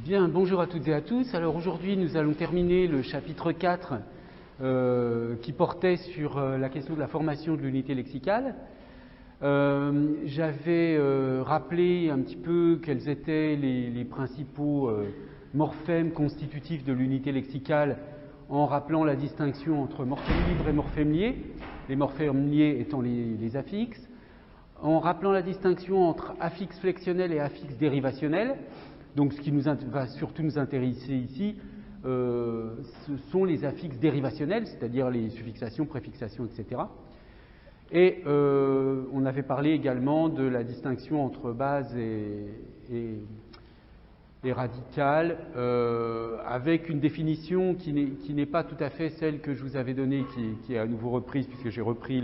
Bien, bonjour à toutes et à tous. Alors aujourd'hui, nous allons terminer le chapitre 4 qui portait sur la question de la formation de l'unité lexicale. J'avais rappelé un petit peu quels étaient les principaux morphèmes constitutifs de l'unité lexicale en rappelant la distinction entre morphème libre et morphème lié, les morphèmes liés étant les affixes, en rappelant la distinction entre affixes flexionnels et affixes dérivationnels. Donc ce qui va surtout nous intéresser ici, ce sont les affixes dérivationnels, c'est-à-dire les suffixations, préfixations, etc. Et on avait parlé également de la distinction entre base et radicale, avec une définition qui n'est pas tout à fait celle que je vous avais donnée, qui est à nouveau reprise, puisque j'ai repris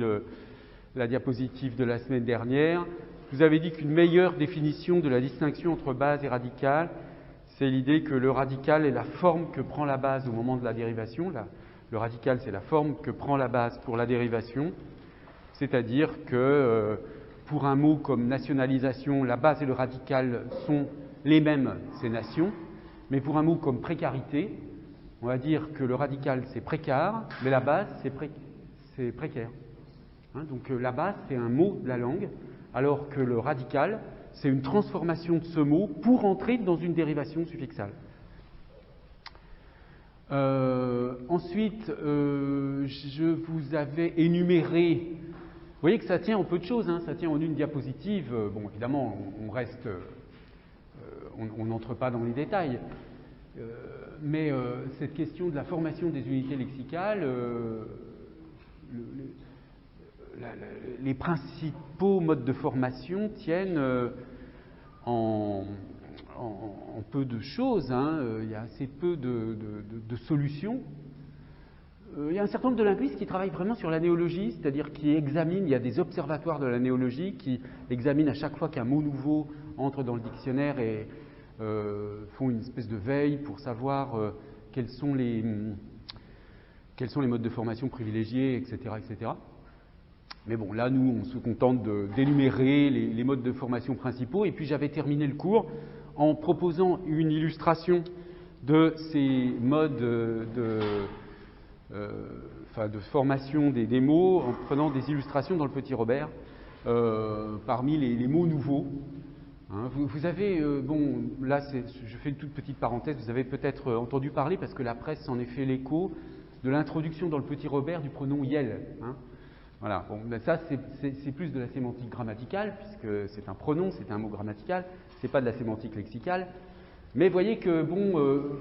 la diapositive de la semaine dernière. Je vous avais dit qu'une meilleure définition de la distinction entre base et radicale, c'est l'idée que le radical est la forme que prend la base au moment de la dérivation. Le radical, c'est la forme que prend la base pour la dérivation. C'est-à-dire que pour un mot comme nationalisation, la base et le radical sont les mêmes, c'est nation. Mais pour un mot comme précarité, on va dire que le radical, c'est précaire, mais la base, c'est précaire. Donc la base, c'est un mot de la langue, alors que le radical, c'est une transformation de ce mot pour entrer dans une dérivation suffixale. Ensuite, je vous avais énuméré, vous voyez que ça tient en peu de choses, ça tient en une diapositive. Bon, évidemment, on reste, on n'entre pas dans les détails, mais cette question de la formation des unités lexicales, les principaux modes de formation tiennent en peu de choses. Il y a assez peu de solutions. Il y a un certain nombre de linguistes qui travaillent vraiment sur la néologie, c'est-à-dire qui examinent, il y a des observatoires de la néologie qui examinent à chaque fois qu'un mot nouveau entre dans le dictionnaire et font une espèce de veille pour savoir quels sont les modes de formation privilégiés, etc., etc. Mais bon, là, nous, on se contente d'énumérer les modes de formation principaux. Et puis, j'avais terminé le cours en proposant une illustration de ces modes de formation des mots, en prenant des illustrations dans le Petit Robert, parmi les mots nouveaux. Vous avez, bon, là, je fais une toute petite parenthèse, vous avez peut-être entendu parler, parce que la presse s'en est fait l'écho, de l'introduction dans le Petit Robert du pronom yel. Voilà, bon, ben ça c'est plus de la sémantique grammaticale, puisque c'est un pronom, c'est un mot grammatical, c'est pas de la sémantique lexicale. Mais voyez que, bon,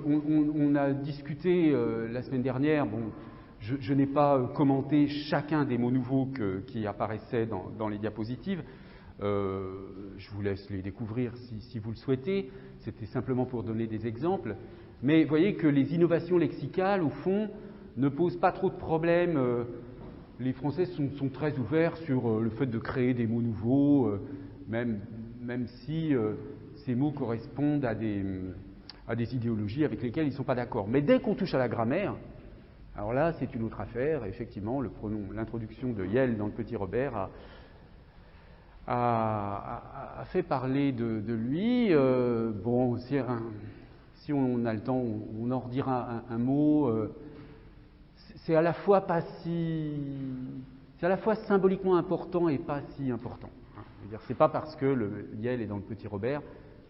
on a discuté la semaine dernière, bon, je n'ai pas commenté chacun des mots nouveaux qui apparaissaient dans les diapositives. Je vous laisse les découvrir si vous le souhaitez, c'était simplement pour donner des exemples. Mais voyez que les innovations lexicales, au fond, ne posent pas trop de problèmes. Les Français sont très ouverts sur le fait de créer des mots nouveaux, même si ces mots correspondent à des idéologies avec lesquelles ils ne sont pas d'accord. Mais dès qu'on touche à la grammaire, alors là, c'est une autre affaire. Effectivement, l'introduction de Yel dans le Petit Robert a fait parler de lui. Bon, si on a le temps, on en redira un mot. C'est à la fois symboliquement important et pas si important. C'est pas parce que le Yel est dans le Petit Robert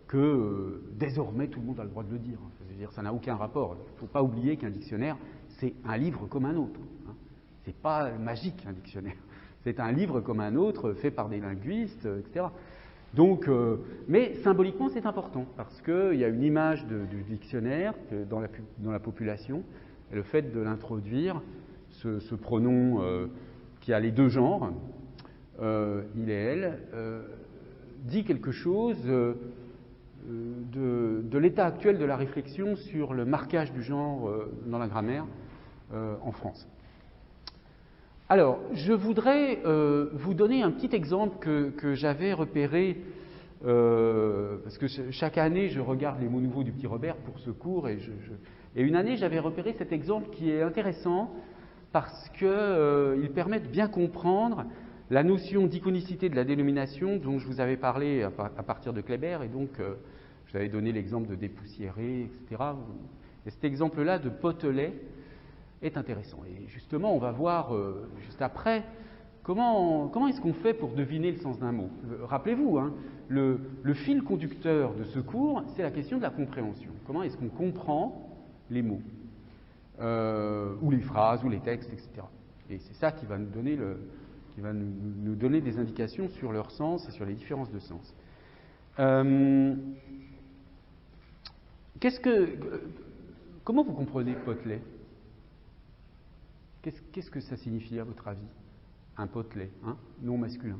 que désormais tout le monde a le droit de le dire. Ça n'a aucun rapport. Il ne faut pas oublier qu'un dictionnaire, c'est un livre comme un autre. C'est pas magique un dictionnaire. C'est un livre comme un autre, fait par des linguistes, etc. Donc, mais symboliquement, c'est important parce qu'il y a une image du dictionnaire dans la population. Et le fait de l'introduire, ce pronom qui a les deux genres, il et elle, dit quelque chose de l'état actuel de la réflexion sur le marquage du genre dans la grammaire en France. Alors, je voudrais vous donner un petit exemple que j'avais repéré, parce que chaque année, je regarde les mots nouveaux du Petit Robert pour ce cours, et une année, j'avais repéré cet exemple qui est intéressant parce qu'il permet de bien comprendre la notion d'iconicité de la dénomination dont je vous avais parlé à partir de Kléber, et donc je vous avez donné l'exemple de dépoussiérer, etc. Et cet exemple-là de potelet est intéressant. Et justement, on va voir juste après comment est-ce qu'on fait pour deviner le sens d'un mot. Rappelez-vous, hein, le fil conducteur de ce cours, c'est la question de la compréhension. Comment est-ce qu'on comprend les mots, ou les phrases, ou les textes, etc. Et c'est ça qui va nous donner des indications sur leur sens et sur les différences de sens. Comment vous comprenez potelet? Qu'est-ce que ça signifie à votre avis? Un potelet, hein, non masculin.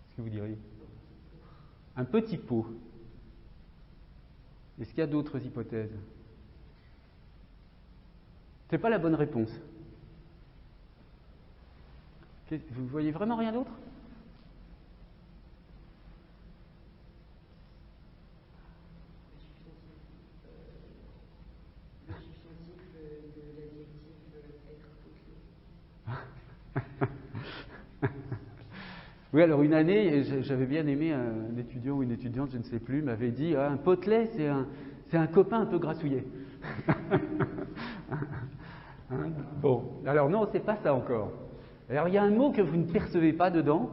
Qu'est-ce que vous diriez? Un petit pot. Est-ce qu'il y a d'autres hypothèses? C'est pas la bonne réponse. Vous voyez vraiment rien d'autre? Oui, alors une année, j'avais bien aimé un étudiant ou une étudiante, je ne sais plus, m'avait dit un potelet, c'est un copain un peu grassouillet. Hein, bon, alors non, c'est pas ça encore. Alors il y a un mot que vous ne percevez pas dedans,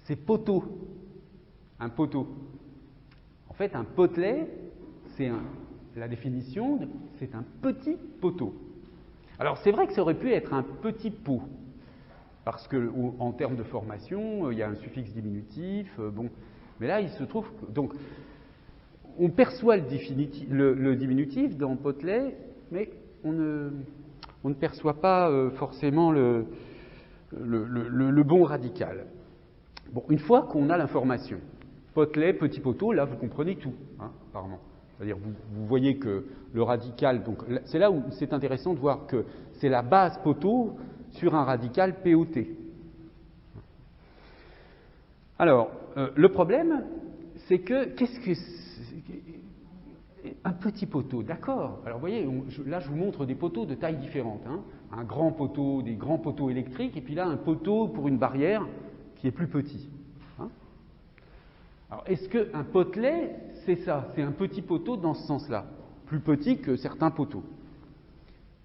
c'est poteau. Un poteau. En fait, un potelet, la définition, c'est un petit poteau. Alors c'est vrai que ça aurait pu être un petit pot. Parce qu'en termes de formation, il y a un suffixe diminutif, bon. Mais là, il se trouve que, donc, on perçoit le diminutif dans potelet, mais on ne perçoit pas forcément le bon radical. Bon, une fois qu'on a l'information, potelet, petit poteau, là, vous comprenez tout, hein, apparemment. C'est-à-dire, vous voyez que le radical, donc, c'est là où c'est intéressant de voir que c'est la base poteau sur un radical POT. Alors, le problème, c'est que, un petit poteau, d'accord. Alors, vous voyez, là, je vous montre des poteaux de tailles différentes. Hein. Un grand poteau, des grands poteaux électriques, et puis là, un poteau pour une barrière qui est plus petit. Hein. Alors, est-ce qu'un potelet, c'est ça? C'est un petit poteau dans ce sens-là, plus petit que certains poteaux?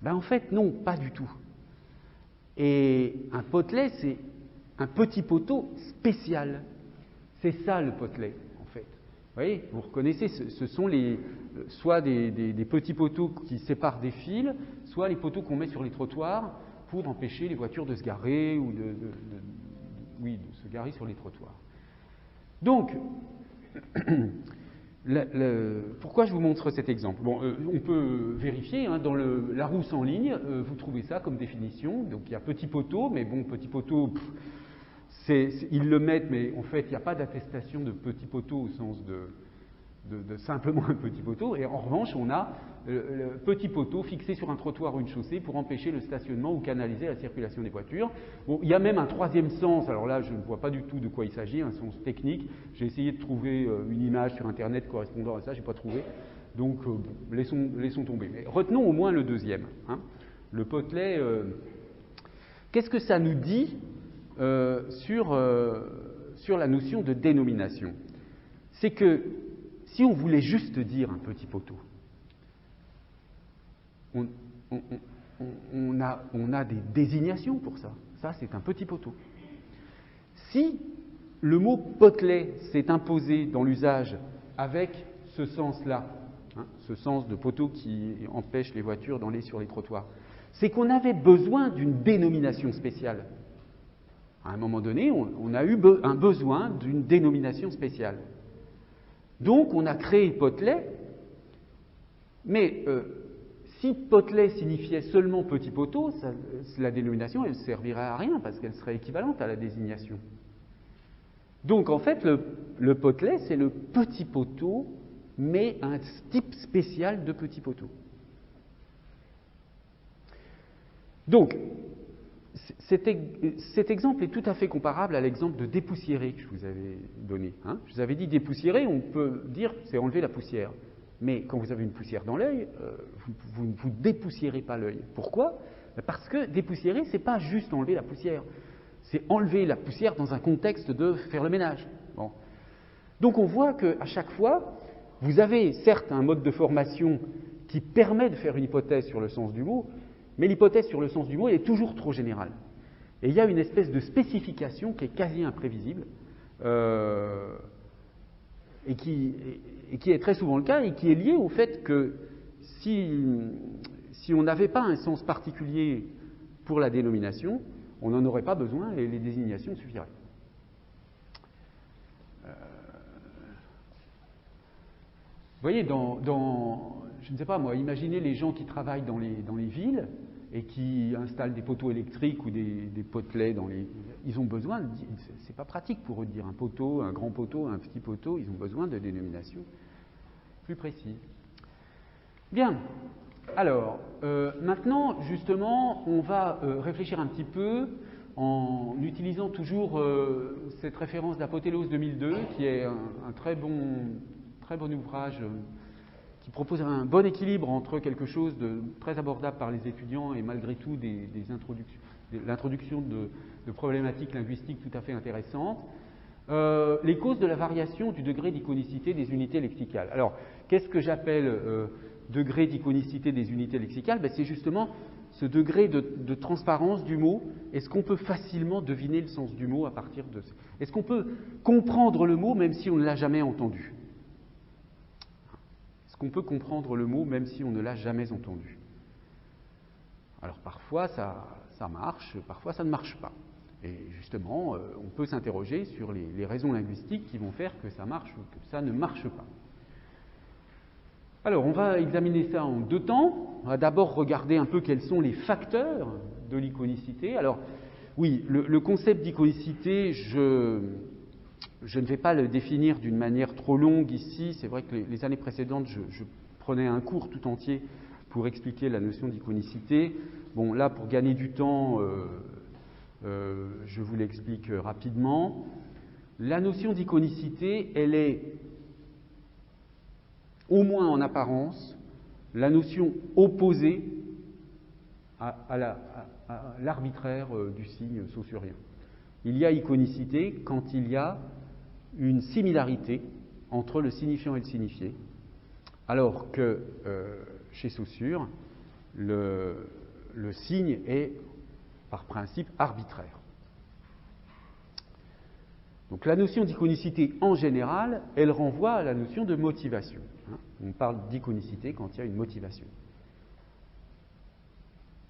Ben, en fait, non, pas du tout. Et un potelet, c'est un petit poteau spécial. C'est ça le potelet, en fait. Vous voyez, vous reconnaissez, ce sont soit des petits poteaux qui séparent des fils, soit les poteaux qu'on met sur les trottoirs pour empêcher les voitures de se garer ou de se garer sur les trottoirs. Donc, pourquoi je vous montre cet exemple? Bon, on peut vérifier, hein, dans Larousse en ligne, vous trouvez ça comme définition. Donc il y a petit poteau, mais bon, petit poteau, ils le mettent, mais en fait, il n'y a pas d'attestation de petit poteau au sens de simplement un petit poteau. Et en revanche, on a le petit poteau fixé sur un trottoir ou une chaussée pour empêcher le stationnement ou canaliser la circulation des voitures. Bon, il y a même un troisième sens. Alors là, je ne vois pas du tout de quoi il s'agit, un sens technique. J'ai essayé de trouver une image sur Internet correspondant à ça, je n'ai pas trouvé. Donc, laissons tomber. Mais retenons au moins le deuxième. Hein. Le potelet, qu'est-ce que ça nous dit sur la notion de dénomination? C'est que si on voulait juste dire un petit poteau, on a des désignations pour ça. Ça, c'est un petit poteau. Si le mot potelet s'est imposé dans l'usage avec ce sens-là, hein, ce sens de poteau qui empêche les voitures d'aller sur les trottoirs, c'est qu'on avait besoin d'une dénomination spéciale. À un moment donné, on a eu un besoin d'une dénomination spéciale. Donc, on a créé potelet, mais si potelet signifiait seulement petit poteau, la dénomination, elle ne servirait à rien, parce qu'elle serait équivalente à la désignation. Donc, en fait, le potelet, c'est le petit poteau, mais un type spécial de petit poteau. Donc, cet exemple est tout à fait comparable à l'exemple de dépoussiérer que je vous avais donné. Hein. Je vous avais dit dépoussiérer, on peut dire c'est enlever la poussière. Mais quand vous avez une poussière dans l'œil, vous ne vous dépoussiérez pas l'œil. Pourquoi? Parce que dépoussiérer, ce n'est pas juste enlever la poussière. C'est enlever la poussière dans un contexte de faire le ménage. Bon. Donc on voit qu'à chaque fois, vous avez certes un mode de formation qui permet de faire une hypothèse sur le sens du mot, mais l'hypothèse sur le sens du mot est toujours trop générale. Et il y a une espèce de spécification qui est quasi imprévisible, et qui est très souvent le cas, et qui est liée au fait que si on n'avait pas un sens particulier pour la dénomination, on n'en aurait pas besoin et les désignations suffiraient. Vous voyez, je ne sais pas moi, imaginez les gens qui travaillent dans les villes et qui installent des poteaux électriques ou des potelets dans les... Ils ont besoin, c'est pas pratique pour eux de dire un poteau, un grand poteau, un petit poteau, ils ont besoin de dénominations plus précises. Bien, alors, maintenant, justement, on va réfléchir un petit peu en utilisant toujours cette référence d'Apothélos 2002, qui est un très bon ouvrage qui propose un bon équilibre entre quelque chose de très abordable par les étudiants et malgré tout l'introduction de problématiques linguistiques tout à fait intéressantes. Les causes de la variation du degré d'iconicité des unités lexicales. Alors, qu'est-ce que j'appelle degré d'iconicité des unités lexicales? C'est justement ce degré de transparence du mot. Est-ce qu'on peut facilement deviner le sens du mot à partir de... Est-ce qu'on peut comprendre le mot même si on ne l'a jamais entendu? Est-ce qu'on peut comprendre le mot même si on ne l'a jamais entendu? Alors parfois ça marche, parfois ça ne marche pas. Et justement, on peut s'interroger sur les raisons linguistiques qui vont faire que ça marche ou que ça ne marche pas. Alors, on va examiner ça en deux temps. On va d'abord regarder un peu quels sont les facteurs de l'iconicité. Alors, oui, le concept d'iconicité, je ne vais pas le définir d'une manière trop longue ici. C'est vrai que les années précédentes, je prenais un cours tout entier pour expliquer la notion d'iconicité. Bon, là, pour gagner du temps, je vous l'explique rapidement. La notion d'iconicité, elle est, au moins en apparence, la notion opposée à l'arbitraire du signe saussurien. Il y a iconicité quand il y a une similarité entre le signifiant et le signifié, alors que chez Saussure, le signe est par principe arbitraire. Donc la notion d'iconicité en général, elle renvoie à la notion de motivation. On parle d'iconicité quand il y a une motivation.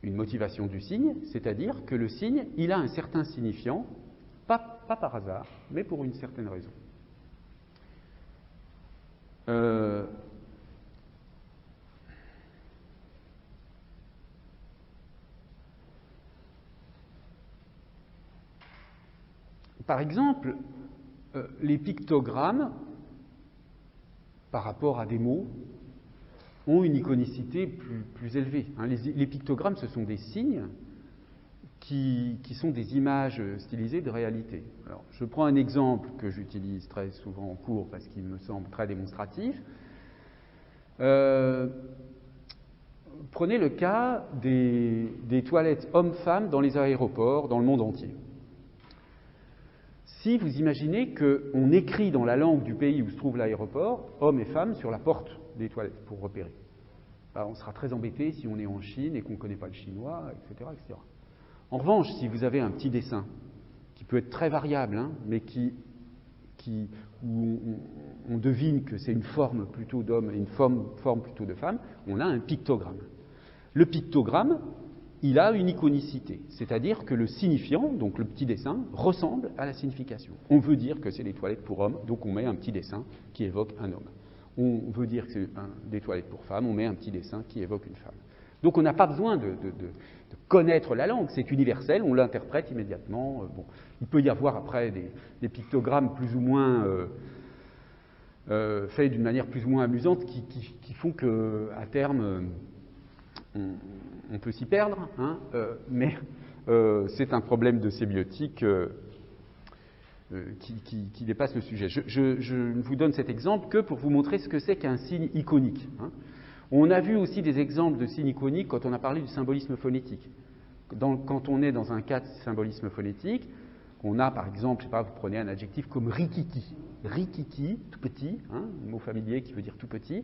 Une motivation du signe, c'est-à-dire que le signe, il a un certain signifiant, pas par hasard, mais pour une certaine raison. Par exemple, les pictogrammes, par rapport à des mots, ont une iconicité plus élevée. Les pictogrammes, ce sont des signes qui sont des images stylisées de réalité. Alors, je prends un exemple que j'utilise très souvent en cours parce qu'il me semble très démonstratif. Prenez le cas des toilettes hommes-femmes dans les aéroports dans le monde entier. Si vous imaginez qu'on écrit dans la langue du pays où se trouve l'aéroport, hommes et femmes, sur la porte des toilettes pour repérer, on sera très embêté si on est en Chine et qu'on ne connaît pas le chinois, etc., etc. En revanche, si vous avez un petit dessin qui peut être très variable, mais où on devine que c'est une forme plutôt d'homme et une forme plutôt de femme, on a un pictogramme. Le pictogramme, il a une iconicité, c'est-à-dire que le signifiant, donc le petit dessin, ressemble à la signification. On veut dire que c'est des toilettes pour hommes, donc on met un petit dessin qui évoque un homme. On veut dire que c'est des toilettes pour femmes, on met un petit dessin qui évoque une femme. Donc on n'a pas besoin de connaître la langue, c'est universel, on l'interprète immédiatement. Il peut y avoir après des pictogrammes plus ou moins faits d'une manière plus ou moins amusante qui font qu'à terme on peut s'y perdre, mais c'est un problème de sémiotique qui dépasse le sujet. Je ne vous donne cet exemple que pour vous montrer ce que c'est qu'un signe iconique. On a vu aussi des exemples de signes iconiques quand on a parlé du symbolisme phonétique. Quand on est dans un cas de symbolisme phonétique, On a, par exemple, je sais pas, vous prenez un adjectif comme rikiki. Rikiki, tout petit, hein, un mot familier qui veut dire tout petit.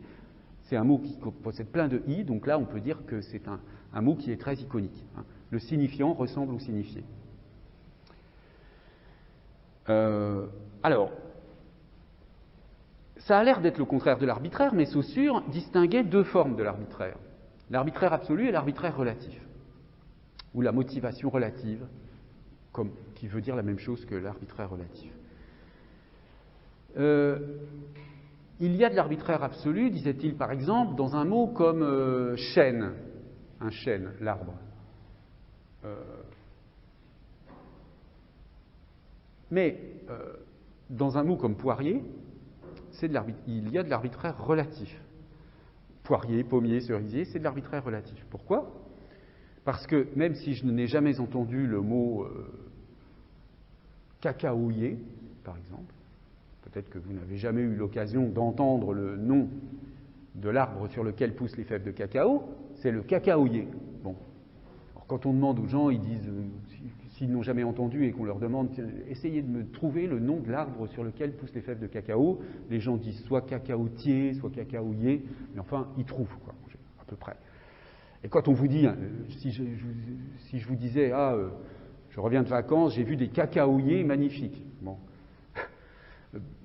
C'est un mot qui possède plein de i, donc là, on peut dire que c'est un mot qui est très iconique. Hein. Le signifiant ressemble au signifié. Alors, ça a l'air d'être le contraire de l'arbitraire, mais Saussure distinguait deux formes de l'arbitraire. L'arbitraire absolu et l'arbitraire relatif, ou la motivation relative, qui veut dire la même chose que l'arbitraire relatif. Il y a de l'arbitraire absolu, disait-il par exemple, dans un mot comme chêne, un chêne, l'arbre. Mais dans un mot comme poirier, il y a de l'arbitraire relatif. Poirier, pommier, cerisier, c'est de l'arbitraire relatif. Pourquoi? Parce que même si je n'ai jamais entendu le mot cacaoyer, par exemple, peut-être que vous n'avez jamais eu l'occasion d'entendre le nom de l'arbre sur lequel poussent les fèves de cacao, c'est le cacaoyer. Bon. Alors, quand on demande aux gens, ils disent, s'ils n'ont jamais entendu et qu'on leur demande, essayez de me trouver le nom de l'arbre sur lequel poussent les fèves de cacao, les gens disent soit cacaotier, soit cacaoyer, mais enfin, ils trouvent, quoi, à peu près. Et quand on vous dit, si je vous disais, je reviens de vacances, j'ai vu des cacaoyers magnifiques. Bon.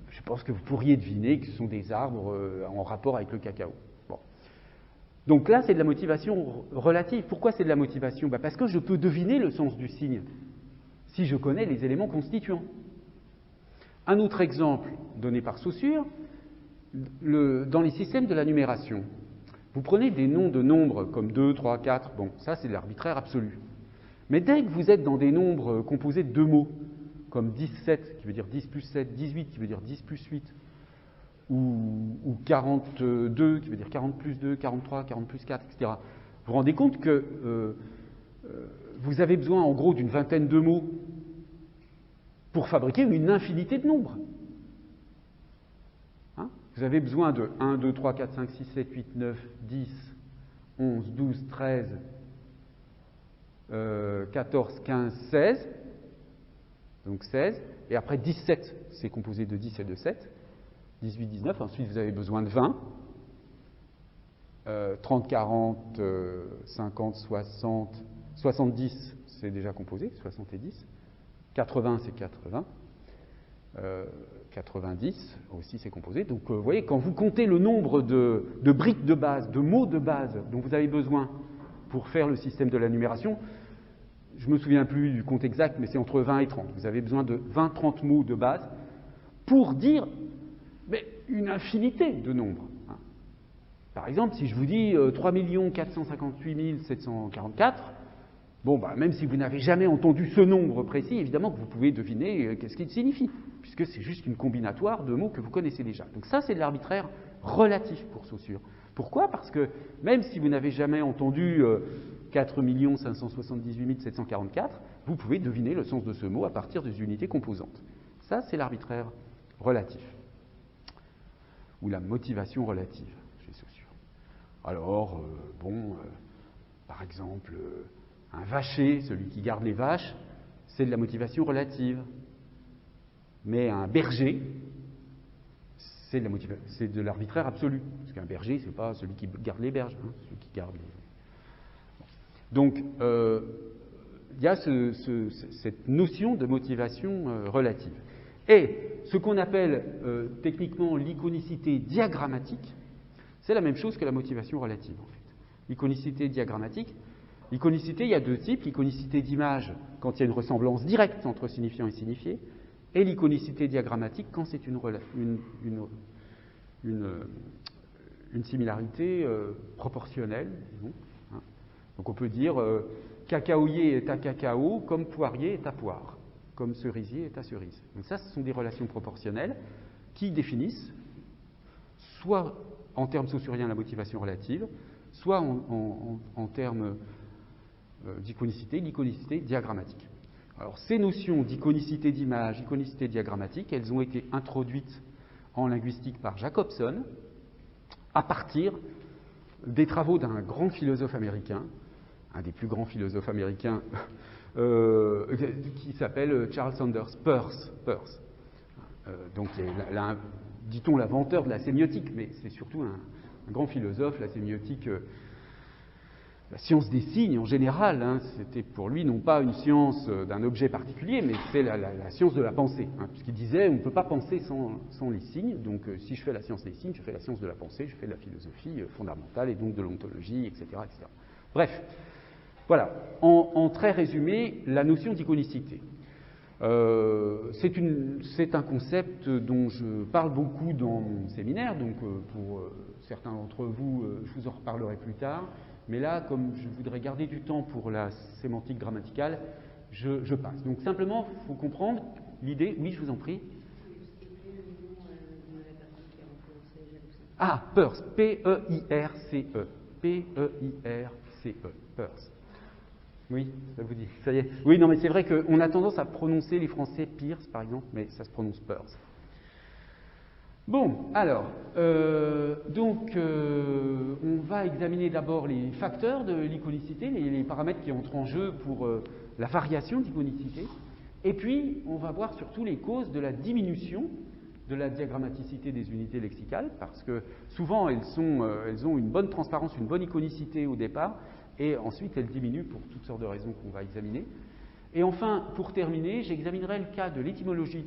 Je pense que vous pourriez deviner que ce sont des arbres en rapport avec le cacao. Bon. Donc là, c'est de la motivation relative. Pourquoi c'est de la motivation? Parce que je peux deviner le sens du signe si je connais les éléments constituants. Un autre exemple donné par Saussure, dans les systèmes de la numération. Vous prenez des noms de nombres comme 2, 3, 4, bon, ça c'est de l'arbitraire absolu. Mais dès que vous êtes dans des nombres composés de deux mots, comme 17, qui veut dire 10 plus 7, 18, qui veut dire 10 plus 8, ou 42, qui veut dire 40 plus 2, 43, 40 plus 4, etc., vous vous rendez compte que vous avez besoin en gros d'une vingtaine de mots pour fabriquer une infinité de nombres. Hein? Vous avez besoin de 1, 2, 3, 4, 5, 6, 7, 8, 9, 10, 11, 12, 13, 14, 15, 16, donc 16, et après 17, c'est composé de 10 et de 7, 18, 19, ensuite vous avez besoin de 20, 30, 40, 50, 60, 70, c'est déjà composé, 70, 80, c'est 80, 90 aussi c'est composé. Donc vous voyez, quand vous comptez le nombre de briques de base, de mots de base dont vous avez besoin pour faire le système de la numération, je ne me souviens plus du compte exact, mais c'est entre 20 et 30. Vous avez besoin de 20-30 mots de base pour dire une infinité de nombres. Par exemple, si je vous dis 3 458 744, même si vous n'avez jamais entendu ce nombre précis, évidemment que vous pouvez deviner qu'est-ce qu'il signifie, puisque c'est juste une combinatoire de mots que vous connaissez déjà. Donc ça, c'est de l'arbitraire relatif pour Saussure. Pourquoi? Parce que même si vous n'avez jamais entendu 4 578 744, vous pouvez deviner le sens de ce mot à partir des unités composantes. Ça, c'est l'arbitraire relatif, ou la motivation relative chez Saussure. Alors, par exemple, un vacher, celui qui garde les vaches, c'est de la motivation relative. Mais un berger, c'est de l'arbitraire absolu. Parce qu'un berger, ce n'est pas celui qui garde les berges, celui qui garde les... Donc, il y a cette notion de motivation relative. Et ce qu'on appelle techniquement l'iconicité diagrammatique, c'est la même chose que la motivation relative, en fait. L'iconicité diagrammatique, l'iconicité, il y a deux types. L'iconicité d'image, quand il y a une ressemblance directe entre signifiant et signifié, et l'iconicité diagrammatique, quand c'est une similarité proportionnelle, disons. Donc on peut dire cacaoyer est à cacao, comme poirier est à poire, comme cerisier est à cerise. Donc ça, ce sont des relations proportionnelles qui définissent soit en termes saussuriens la motivation relative, soit en termes d'iconicité, l'iconicité diagrammatique. Alors ces notions d'iconicité d'image, iconicité diagrammatique, elles ont été introduites en linguistique par Jacobson à partir des travaux d'un grand philosophe américain, un des plus grands philosophes américains qui s'appelle Charles Sanders Peirce. Donc, dit-on l'inventeur de la sémiotique, mais c'est surtout un grand philosophe, la sémiotique, la science des signes en général. Hein, c'était pour lui non pas une science d'un objet particulier, mais c'est la science de la pensée. Hein, puisqu'il disait on ne peut pas penser sans les signes, donc si je fais la science des signes, je fais la science de la pensée, je fais de la philosophie fondamentale et donc de l'ontologie, etc., etc. Bref, voilà, en très résumé, la notion d'iconicité. C'est un concept dont je parle beaucoup dans mon séminaire, donc pour certains d'entre vous, je vous en reparlerai plus tard. Mais là, comme je voudrais garder du temps pour la sémantique grammaticale, je passe. Donc simplement, il faut comprendre l'idée. Oui, je vous en prie. Ah, Peirce, P-E-I-R-C-E. P-E-I-R-C-E, Peirce. Oui, ça vous dit, ça y est. Oui, non, mais c'est vrai qu'on a tendance à prononcer les Français Pierce, par exemple, mais ça se prononce Peirce. Bon, alors, on va examiner d'abord les facteurs de l'iconicité, les paramètres qui entrent en jeu pour la variation d'iconicité, et puis on va voir surtout les causes de la diminution de la diagrammaticité des unités lexicales, parce que souvent elles ont une bonne transparence, une bonne iconicité au départ, et ensuite elles diminuent pour toutes sortes de raisons qu'on va examiner. Et enfin, pour terminer, j'examinerai le cas de l'étymologie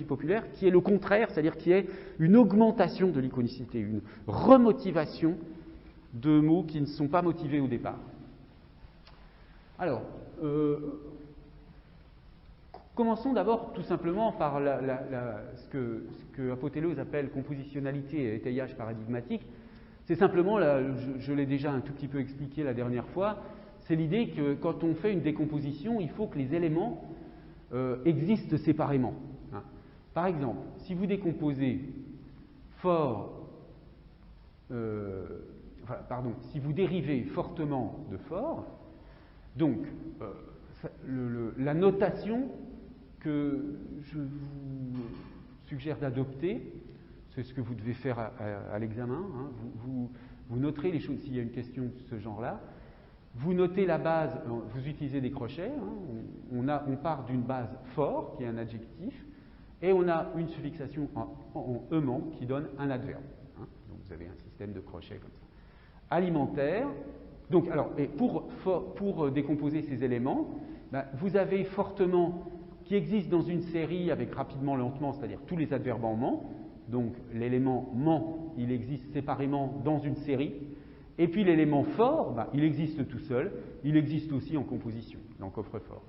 populaire, qui est le contraire, c'est-à-dire qui est une augmentation de l'iconicité, une remotivation de mots qui ne sont pas motivés au départ. Alors, commençons d'abord tout simplement par ce que Apotéleuse appelle compositionnalité et étayage paradigmatique. C'est simplement, je l'ai déjà un tout petit peu expliqué la dernière fois, c'est l'idée que quand on fait une décomposition, il faut que les éléments existent séparément. Hein. Par exemple, si vous décomposez si vous dérivez fortement de fort, donc la notation que je vous suggère d'adopter, c'est ce que vous devez faire à l'examen, hein. Vous noterez les choses s'il y a une question de ce genre-là. Vous notez la base, vous utilisez des crochets, hein. On part d'une base fort, qui est un adjectif, et on a une suffixation en ement qui donne un adverbe. Hein. Donc vous avez un système de crochets comme ça. Alimentaire, donc alors, et pour décomposer ces éléments, ben, vous avez fortement qui existe dans une série avec rapidement, lentement, c'est-à-dire tous les adverbes en ment. Donc l'élément ment, il existe séparément dans une série. Et puis l'élément fort, ben, il existe tout seul, il existe aussi en composition, dans le coffre-fort.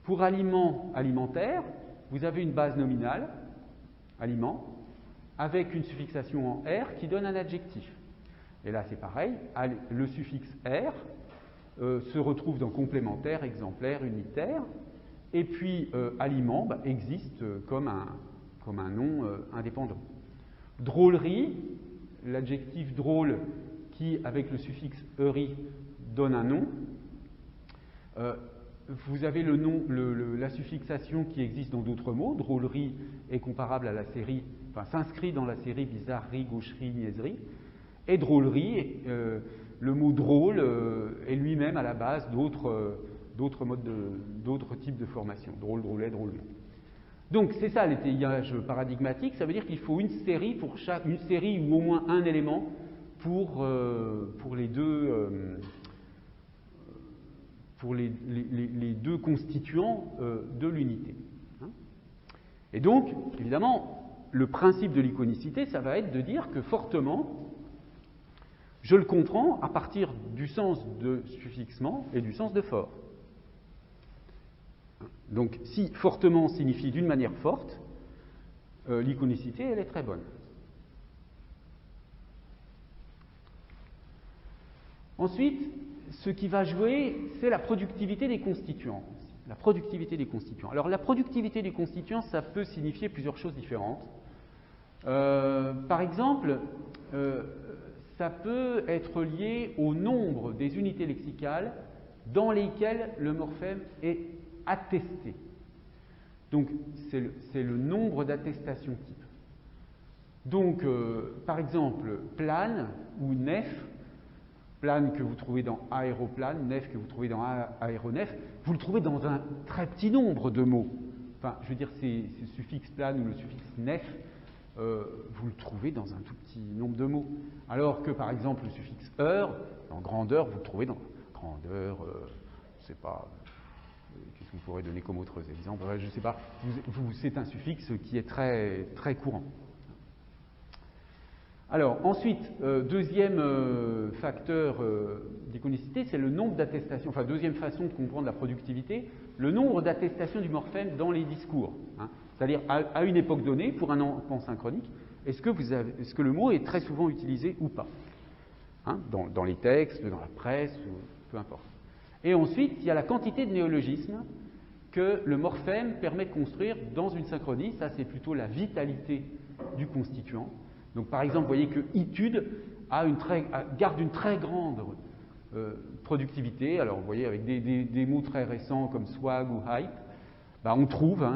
Pour aliment, alimentaire, vous avez une base nominale, aliment, avec une suffixation en R qui donne un adjectif. Et là c'est pareil, le suffixe R se retrouve dans complémentaire, exemplaire, unitaire, et puis aliment ben, existe comme un nom indépendant. Drôlerie, l'adjectif drôle qui, avec le suffixe -eri, donne un nom. Vous avez le nom, la suffixation qui existe dans d'autres mots. Drôlerie est comparable à la série, enfin s'inscrit dans la série bizarrerie, gaucherie, niaiserie. Et drôlerie, le mot drôle est lui-même à la base d'autres types de formation. Drôle, drôlet, drôlement. Donc c'est ça l'étayage paradigmatique, ça veut dire qu'il faut une série ou au moins un élément pour les deux constituants de l'unité. Hein. Et donc, évidemment, le principe de l'iconicité, ça va être de dire que fortement, je le comprends à partir du sens de suffixement et du sens de fort. Donc, si fortement signifie d'une manière forte, l'iconicité, elle est très bonne. Ensuite, ce qui va jouer, c'est la productivité des constituants. La productivité des constituants. Alors, la productivité des constituants, ça peut signifier plusieurs choses différentes. Par exemple, ça peut être lié au nombre des unités lexicales dans lesquelles le morphème est attesté. Donc, c'est le nombre d'attestations type. Donc, par exemple, plane ou nef plane que vous trouvez dans aéroplane, nef que vous trouvez dans aéronef, vous le trouvez dans un très petit nombre de mots. Enfin, je veux dire, c'est le suffixe plane ou le suffixe nef, vous le trouvez dans un tout petit nombre de mots. Alors que, par exemple, le suffixe heure, en grandeur, vous le trouvez dans grandeur, je ne sais pas, qu'est-ce que vous pourrez donner comme autres exemples, je ne sais pas, c'est un suffixe qui est très, très courant. Alors, ensuite, deuxième facteur d'iconicité, c'est le nombre d'attestations, enfin, deuxième façon de comprendre la productivité, le nombre d'attestations du morphème dans les discours. Hein. C'est-à-dire, à une époque donnée, pour un empan synchronique, est-ce que le mot est très souvent utilisé ou pas, hein, dans les textes, dans la presse, peu importe. Et ensuite, il y a la quantité de néologismes que le morphème permet de construire dans une synchronie. Ça, c'est plutôt la vitalité du constituant. Donc, par exemple, vous voyez que itude garde une très grande productivité. Alors, vous voyez, avec des mots très récents comme swag ou hype, on trouve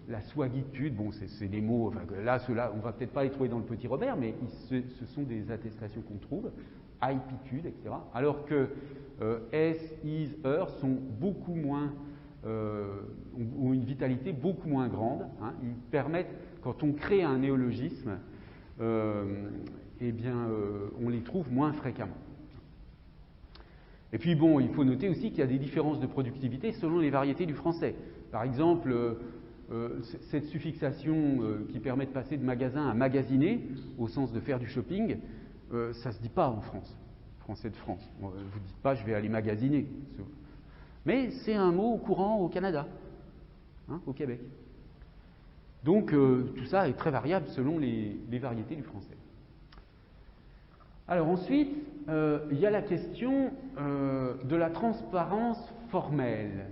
la swagitude. Bon, c'est des mots, enfin, là, ceux-là, on ne va peut-être pas les trouver dans le Petit Robert, mais ce sont des attestations qu'on trouve, hypitude, etc. Alors que s, is, her sont beaucoup moins, ont une vitalité beaucoup moins grande. Hein. Ils permettent, quand on crée un néologisme, on les trouve moins fréquemment. Et puis bon, il faut noter aussi qu'il y a des différences de productivité selon les variétés du français. Par exemple, cette suffixation qui permet de passer de magasin à magasiner, au sens de faire du shopping, ça ne se dit pas en France, français de France. Vous ne dites pas « je vais aller magasiner ». Mais c'est un mot courant au Canada, hein, au Québec. Donc, tout ça est très variable selon les variétés du français. Alors ensuite, il y a la question de la transparence formelle.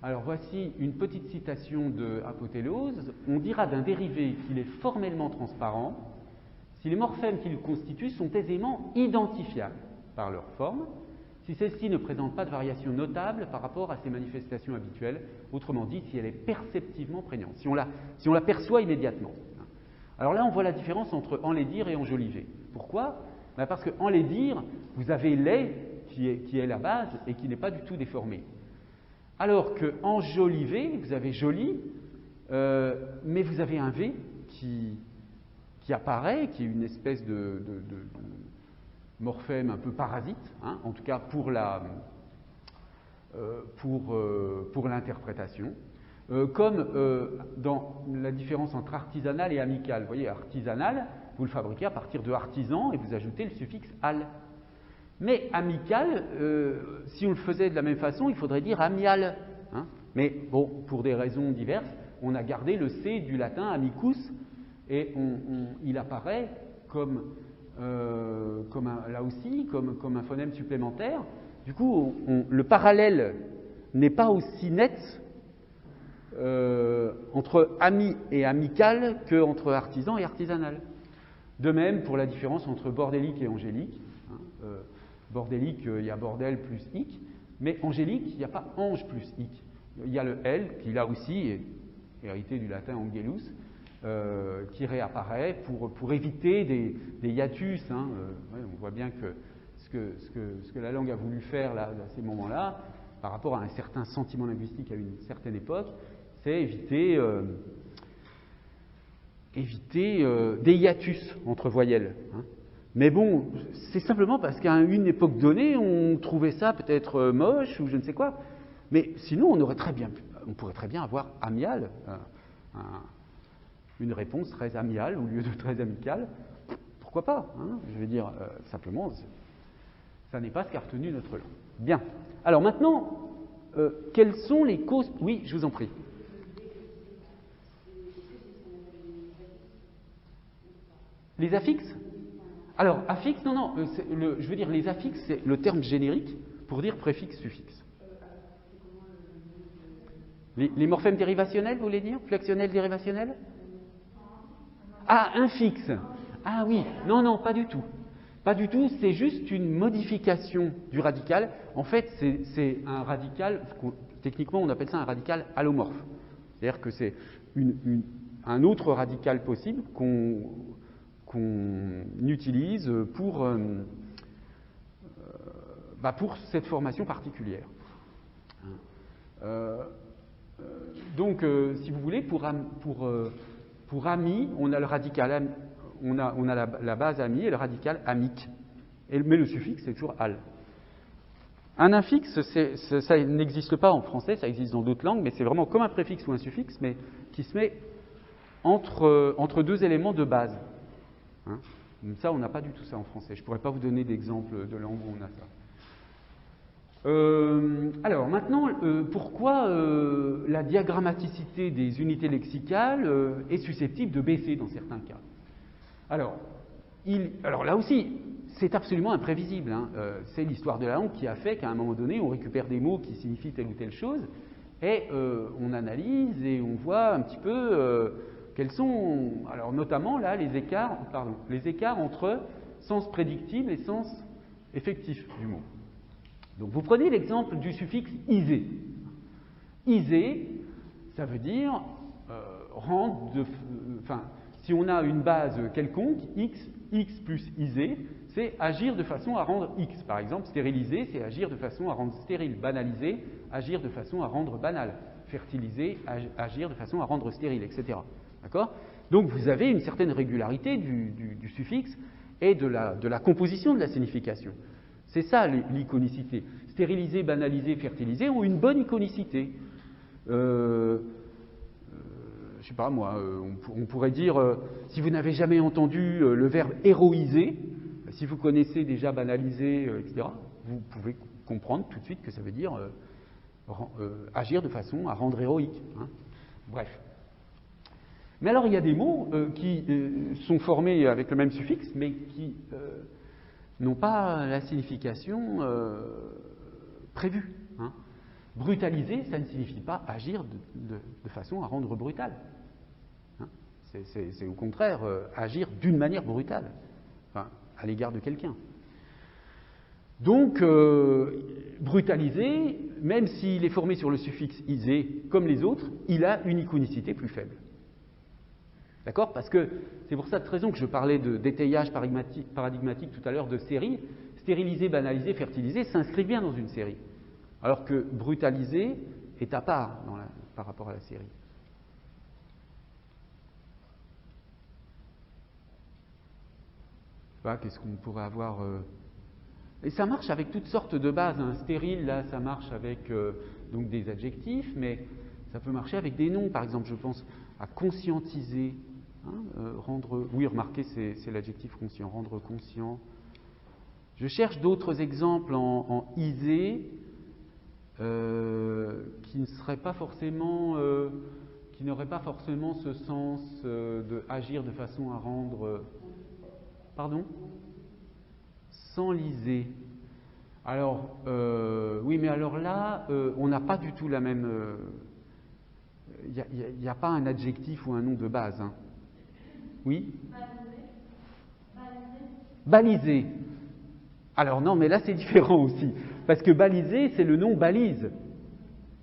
Alors voici une petite citation de Apothéose. On dira d'un dérivé qu'il est formellement transparent si les morphèmes qui le constituent sont aisément identifiables par leur forme, si celle-ci ne présente pas de variation notable par rapport à ses manifestations habituelles, autrement dit, si elle est perceptivement prégnante, si on la perçoit immédiatement. Alors là, on voit la différence entre enlaidir et enjoliver. Pourquoi ? Parce que enlaidir, vous avez les qui est la base et qui n'est pas du tout déformé. Alors que enjoliver, vous avez joli, mais vous avez un V qui apparaît, qui est une espèce de morphème un peu parasite, hein, en tout cas pour l'interprétation, comme dans la différence entre artisanal et amical. Vous voyez, artisanal, vous le fabriquez à partir de artisan et vous ajoutez le suffixe al. Mais amical, si on le faisait de la même façon, il faudrait dire amial. Hein. Mais bon, pour des raisons diverses, on a gardé le C du latin amicus et il apparaît comme un phonème supplémentaire. Du coup, le parallèle n'est pas aussi net entre ami et amical qu'entre artisan et artisanal. De même pour la différence entre bordélique et angélique. Hein, bordélique, il y a bordel plus hic, mais angélique, il n'y a pas ange plus hic. Il y a le L qui là aussi est hérité du latin angelus, qui réapparaît pour éviter des hiatus. Hein. On voit bien que ce que la langue a voulu faire là, à ces moments-là, par rapport à un certain sentiment linguistique à une certaine époque, c'est éviter des hiatus entre voyelles. Hein. Mais bon, c'est simplement parce qu'à une époque donnée, on trouvait ça peut-être moche ou je ne sais quoi. Mais sinon, on pourrait très bien avoir amial, une réponse très amiale au lieu de très amicale. Pourquoi pas, hein. Je veux dire, simplement, ça n'est pas ce qu'a retenu notre langue. Bien. Alors maintenant, quelles sont les causes... Oui, je vous en prie. Les affixes ? Alors, affixes, non, je veux dire, les affixes, c'est le terme générique pour dire préfixe, suffixe. Les morphèmes dérivationnels, vous voulez dire ? Flexionnels dérivationnels ? Ah, infixe. Ah oui, non, pas du tout. Pas du tout, c'est juste une modification du radical. En fait, c'est un radical, techniquement on appelle ça un radical allomorphe. C'est-à-dire que c'est un autre radical possible qu'on utilise pour cette formation particulière. Donc, si vous voulez, pour ami, on a le radical, on a la base ami et le radical amique. Mais le suffixe, c'est toujours al. Un infix, ça n'existe pas en français, ça existe dans d'autres langues, mais c'est vraiment comme un préfixe ou un suffixe, mais qui se met entre deux éléments de base. Hein? Ça, on n'a pas du tout ça en français. Je ne pourrais pas vous donner d'exemples de langues où on a ça. Alors maintenant, pourquoi la diagrammaticité des unités lexicales est susceptible de baisser dans certains cas? Alors là aussi, c'est absolument imprévisible. Hein. C'est l'histoire de la langue qui a fait qu'à un moment donné, on récupère des mots qui signifient telle ou telle chose, et on analyse et on voit un petit peu quels sont, alors notamment là, les écarts entre sens prédictible et sens effectif du mot. Donc vous prenez l'exemple du suffixe isé. Isé, ça veut dire rendre, si on a une base quelconque, x plus isé, c'est agir de façon à rendre x. Par exemple, stériliser, c'est agir de façon à rendre stérile. Banaliser, agir de façon à rendre banal. Fertiliser, agir de façon à rendre stérile, etc. D'accord ? Donc vous avez une certaine régularité du suffixe et de la composition de la signification. C'est ça l'iconicité. Stériliser, banaliser, fertiliser ont une bonne iconicité. Je sais pas moi, on pourrait dire, si vous n'avez jamais entendu le verbe héroïser, si vous connaissez déjà banaliser, etc., vous pouvez comprendre tout de suite que ça veut dire agir de façon à rendre héroïque. Hein. Bref. Mais alors il y a des mots qui sont formés avec le même suffixe, mais qui n'ont pas la signification prévue. Hein. Brutaliser, ça ne signifie pas agir de façon à rendre brutal. Hein. C'est au contraire agir d'une manière brutale, à l'égard de quelqu'un. Donc, brutaliser, même s'il est formé sur le suffixe isé, comme les autres, il a une iconicité plus faible. D'accord ? Parce que c'est pour cette raison que je parlais d'étayage paradigmatique tout à l'heure de série. Stériliser, banaliser, fertiliser s'inscrit bien dans une série. Alors que brutaliser est à part par rapport à la série. Qu'est-ce qu'on pourrait avoir Et ça marche avec toutes sortes de bases. Hein. Stérile, là, ça marche avec donc des adjectifs, mais ça peut marcher avec des noms. Par exemple, je pense à conscientiser. Rendre, oui, remarquez, c'est l'adjectif conscient, rendre conscient. Je cherche d'autres exemples en isé qui ne seraient pas forcément, qui n'auraient pas forcément ce sens de agir de façon à rendre. Pardon ? S'enliser. Alors, oui, mais alors là, on n'a pas du tout la même. Il n'y a pas un adjectif ou un nom de base. Hein. Oui ? Baliser. Alors non, mais là c'est différent aussi. Parce que baliser, c'est le nom balise.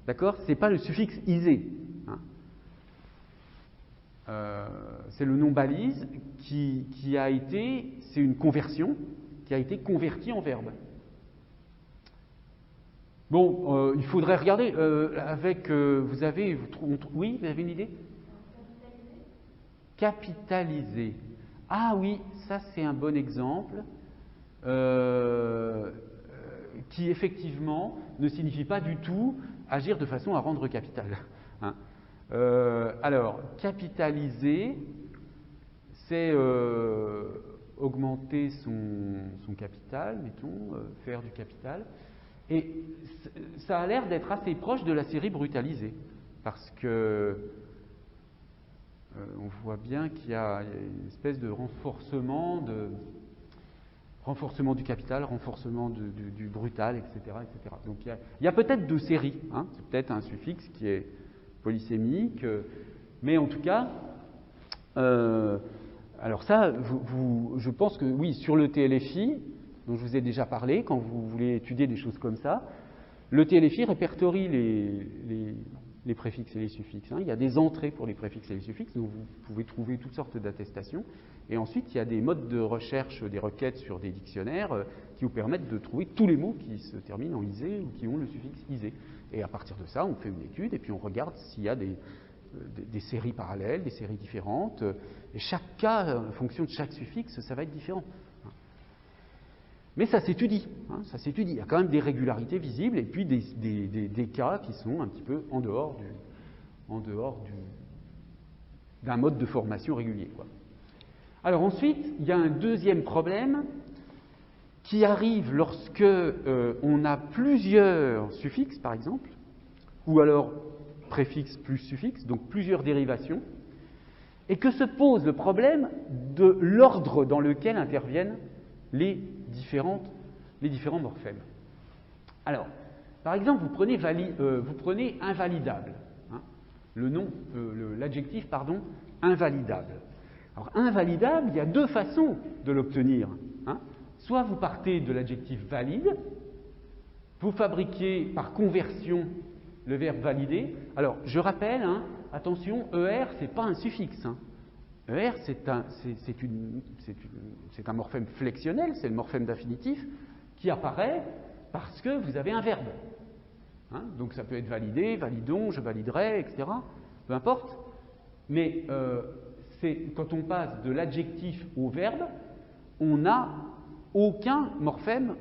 D'accord ? C'est pas le suffixe isé. Hein. C'est le nom balise qui a été, c'est une conversion, qui a été convertie en verbe. Bon, il faudrait regarder avec. Oui, vous avez une idée ? Capitaliser. Ah oui, ça c'est un bon exemple qui effectivement ne signifie pas du tout agir de façon à rendre capital. Hein. Alors, capitaliser, c'est augmenter son capital, mettons, faire du capital. Et ça a l'air d'être assez proche de la série brutalisée, parce que on voit bien qu'il y a une espèce de renforcement du capital, renforcement du brutal, etc., etc. Donc il y a peut-être deux séries, hein, c'est peut-être un suffixe qui est polysémique, mais en tout cas, alors ça, je pense que oui, sur le TLFI, dont je vous ai déjà parlé, quand vous voulez étudier des choses comme ça, le TLFI répertorie les préfixes et les suffixes. Hein. Il y a des entrées pour les préfixes et les suffixes, donc vous pouvez trouver toutes sortes d'attestations. Et ensuite, il y a des modes de recherche, des requêtes sur des dictionnaires qui vous permettent de trouver tous les mots qui se terminent en isé ou qui ont le suffixe isé. Et à partir de ça, on fait une étude et puis on regarde s'il y a des séries parallèles, des séries différentes. Et chaque cas, en fonction de chaque suffixe, ça va être différent. Mais ça s'étudie, ça s'étudie. Il y a quand même des régularités visibles et puis des cas qui sont un petit peu en dehors d'un mode de formation régulier, quoi. Alors ensuite, il y a un deuxième problème qui arrive lorsque on a plusieurs suffixes, par exemple, ou alors préfixe plus suffixe, donc plusieurs dérivations, et que se pose le problème de l'ordre dans lequel interviennent les différents morphèmes. Alors, par exemple, vous prenez invalidable, l'adjectif, invalidable. Alors, invalidable, il y a deux façons de l'obtenir. Soit vous partez de l'adjectif valide, vous fabriquez par conversion le verbe valider. Alors, je rappelle, attention, ER, ce n'est pas un suffixe. ER, c'est un morphème flexionnel, c'est le morphème d'infinitif qui apparaît parce que vous avez un verbe. Donc ça peut être validé, validons, je validerai, etc. Peu importe. Mais quand on passe de l'adjectif au verbe, on n'a aucun morphème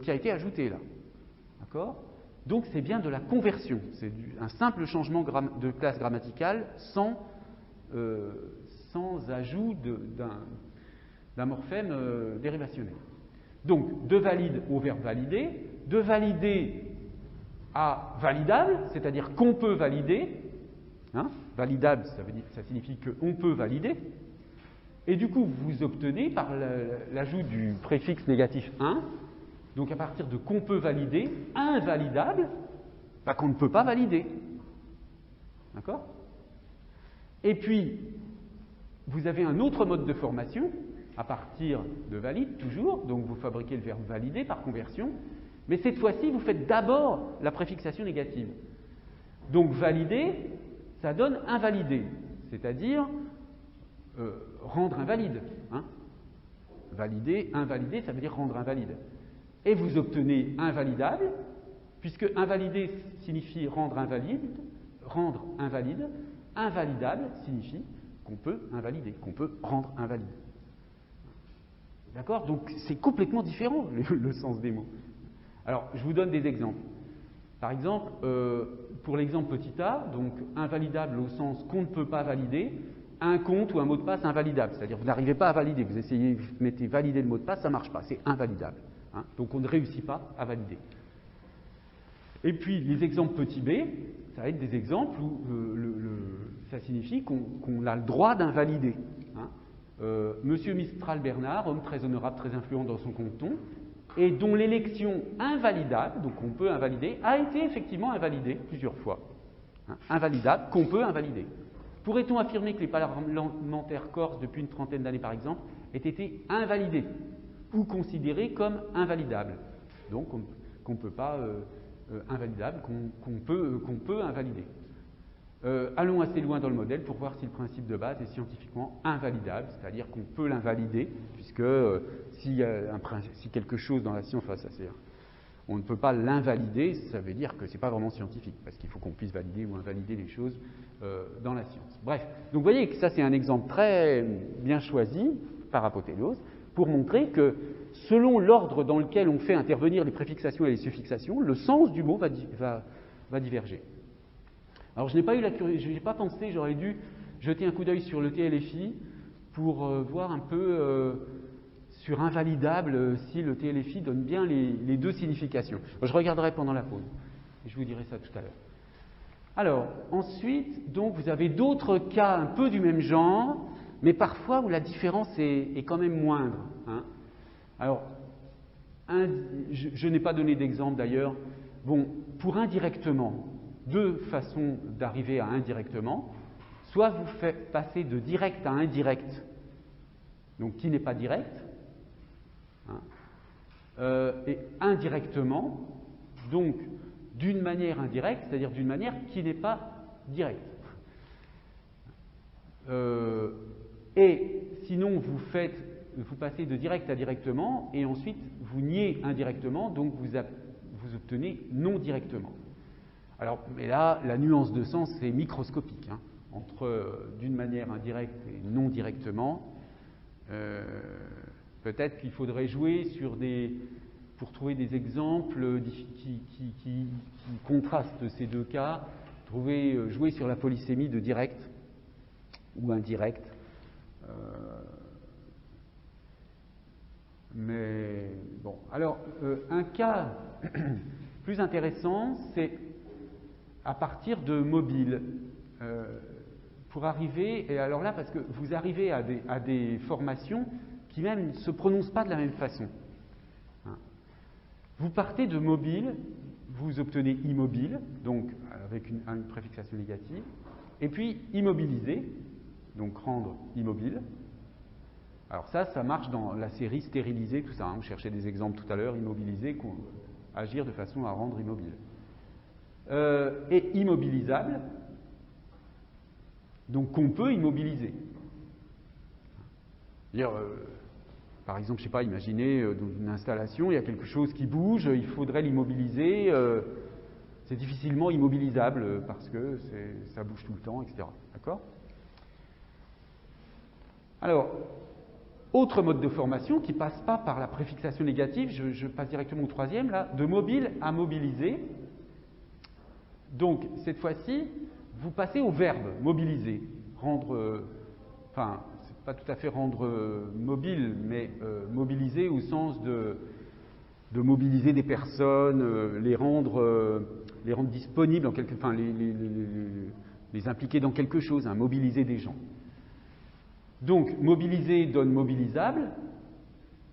qui a été ajouté là. D'accord ? Donc c'est bien de la conversion. C'est un simple changement de classe grammaticale sans ajout d'un morphème dérivationnel. Donc, de valide au verbe valider, de valider à validable, c'est-à-dire qu'on peut valider. Validable, ça signifie qu'on peut valider. Et du coup, vous obtenez par l'ajout du préfixe négatif 1, donc à partir de qu'on peut valider, invalidable, qu'on ne peut pas valider. D'accord ? Et puis, vous avez un autre mode de formation, à partir de valide, toujours, donc vous fabriquez le verbe valider par conversion, mais cette fois-ci, vous faites d'abord la préfixation négative. Donc valider, ça donne invalider, c'est-à-dire rendre invalide. Valider, invalider, ça veut dire rendre invalide. Et vous obtenez invalidable, puisque invalider signifie rendre invalide, invalidable signifie qu'on peut invalider, qu'on peut rendre invalide. D'accord ? Donc c'est complètement différent le sens des mots. Alors, je vous donne des exemples. Par exemple, pour l'exemple petit a, donc invalidable au sens qu'on ne peut pas valider, un compte ou un mot de passe invalidable. C'est-à-dire vous n'arrivez pas à valider, vous essayez, vous mettez valider le mot de passe, ça ne marche pas, c'est invalidable. Donc on ne réussit pas à valider. Et puis les exemples petit b, ça va être des exemples où ça signifie qu'on a le droit d'invalider. Monsieur Mistral Bernard, homme très honorable, très influent dans son canton, et dont l'élection invalidable, donc on peut invalider, a été effectivement invalidée plusieurs fois. Invalidable, qu'on peut invalider. Pourrait-on affirmer que les parlementaires corses, depuis une trentaine d'années par exemple, aient été invalidés ou considérés comme invalidables? Donc qu'on ne peut pas invalidable, qu'on peut invalider. Allons assez loin dans le modèle pour voir si le principe de base est scientifiquement invalidable, c'est-à-dire qu'on peut l'invalider, puisque si quelque chose dans la science, on ne peut pas l'invalider, ça veut dire que ce n'est pas vraiment scientifique, parce qu'il faut qu'on puisse valider ou invalider les choses dans la science. Bref, donc vous voyez que ça c'est un exemple très bien choisi par apothéose, pour montrer que selon l'ordre dans lequel on fait intervenir les préfixations et les suffixations, le sens du mot va diverger. Alors je n'ai pas pensé, j'aurais dû jeter un coup d'œil sur le TLFI pour voir un peu sur invalidable si le TLFI donne bien les deux significations. Je regarderai pendant la pause et je vous dirai ça tout à l'heure. Alors ensuite, donc vous avez d'autres cas un peu du même genre, mais parfois où la différence est quand même moindre. Alors, je n'ai pas donné d'exemple d'ailleurs. Bon, pour indirectement, deux façons d'arriver à indirectement. Soit vous faites passer de direct à indirect, donc qui n'est pas direct, et indirectement, donc d'une manière indirecte, c'est-à-dire d'une manière qui n'est pas directe. Et sinon vous passez de direct à directement, et ensuite vous niez indirectement, donc vous obtenez non directement. Alors, mais là, la nuance de sens, c'est microscopique, hein, entre d'une manière indirecte et non directement. Peut-être qu'il faudrait jouer pour trouver des exemples qui contrastent ces deux cas, jouer sur la polysémie de direct ou indirect. Mais bon, alors un cas plus intéressant, c'est à partir de mobiles. Pour arriver, et alors là, parce que vous arrivez à des formations qui même ne se prononcent pas de la même façon. Vous partez de mobile, vous obtenez immobile, donc avec une préfixation négative, et puis immobiliser, donc rendre immobile. Alors ça marche dans la série stériliser, tout ça, hein, on cherchait des exemples tout à l'heure, immobiliser, agir de façon à rendre immobile. Et immobilisable, donc qu'on peut immobiliser. Par exemple, je ne sais pas, imaginez dans une installation, il y a quelque chose qui bouge, il faudrait l'immobiliser, c'est difficilement immobilisable parce que ça bouge tout le temps, etc. D'accord ? Alors, autre mode de formation qui ne passe pas par la préfixation négative, je passe directement au troisième, là, de mobile à mobiliser. Donc, cette fois-ci, vous passez au verbe mobiliser, rendre, c'est pas tout à fait rendre mobile, mais mobiliser au sens de mobiliser des personnes, les rendre disponibles, les impliquer dans quelque chose, hein, mobiliser des gens. Donc, mobiliser donne mobilisable,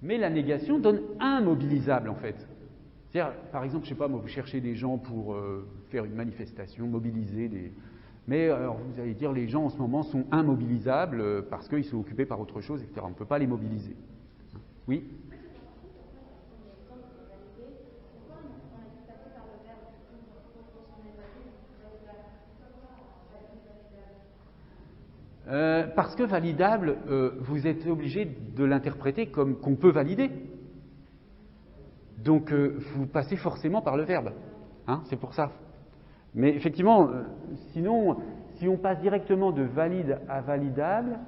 mais la négation donne immobilisable, en fait. C'est-à-dire, par exemple, je ne sais pas, moi, vous cherchez des gens pour faire une manifestation, mobiliser des... Mais alors, vous allez dire, les gens en ce moment sont immobilisables parce qu'ils sont occupés par autre chose, etc. On ne peut pas les mobiliser. Oui ? Parce que validable, vous êtes obligé de l'interpréter comme qu'on peut valider. Donc, vous passez forcément par le verbe. Hein, c'est pour ça. Mais effectivement, sinon, si on passe directement de valide à validable,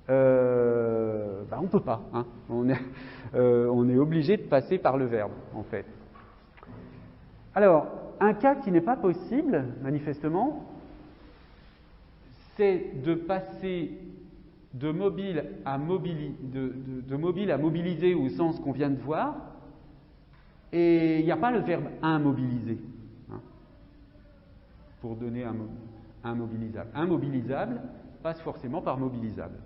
on ne peut pas. Hein. On est obligé de passer par le verbe, en fait. Alors, un cas qui n'est pas possible, manifestement, c'est de passer de mobile à mobiliser au sens qu'on vient de voir, et il n'y a pas le verbe immobiliser, hein, pour donner un mobilisable. Immobilisable passe forcément par mobilisable.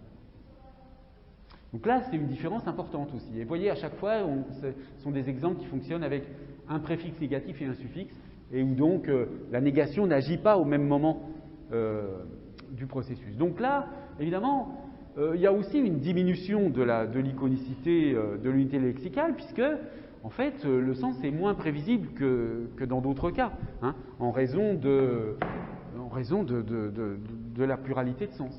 Donc là, c'est une différence importante aussi. Et vous voyez, à chaque fois, ce sont des exemples qui fonctionnent avec un préfixe négatif et un suffixe, et où donc la négation n'agit pas au même moment du processus. Donc là, évidemment, il y a aussi une diminution de l'iconicité de l'unité lexicale, puisque, en fait, le sens est moins prévisible que dans d'autres cas, hein, en raison de la pluralité de sens.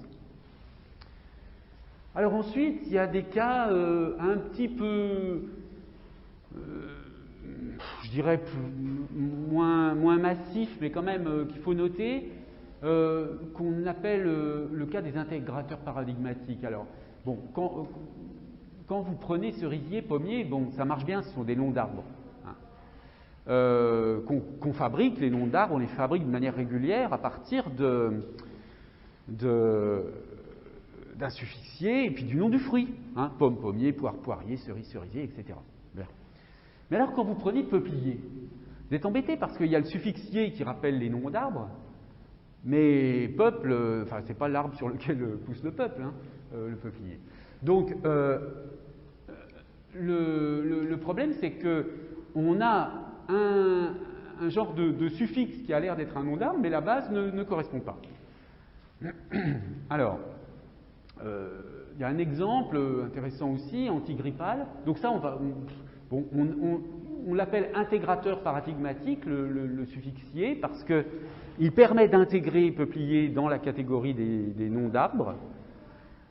Alors ensuite, il y a des cas un petit peu, je dirais, moins massifs, mais quand même qu'il faut noter, qu'on appelle le cas des intégrateurs paradigmatiques. Alors, bon, quand vous prenez cerisier, pommier, bon, ça marche bien, ce sont des noms d'arbres. Hein. Qu'on fabrique, les noms d'arbres, on les fabrique de manière régulière à partir d'un suffixier et puis du nom du fruit. Hein, pomme, pommier, poire, poirier, cerise, cerisier, etc. Bien. Mais alors, quand vous prenez peuplier, vous êtes embêté parce qu'il y a le suffixier qui rappelle les noms d'arbres, mais peuple, c'est pas l'arbre sur lequel pousse le peuple, hein, le peuplier. Donc, le problème, c'est que on a un genre de suffixe qui a l'air d'être un nom d'arbre, mais la base ne correspond pas. Alors, il y a un exemple intéressant aussi, antigrippal. Donc ça, on l'appelle intégrateur paradigmatique, le suffixier, parce qu'il permet d'intégrer peuplier dans la catégorie des noms d'arbres.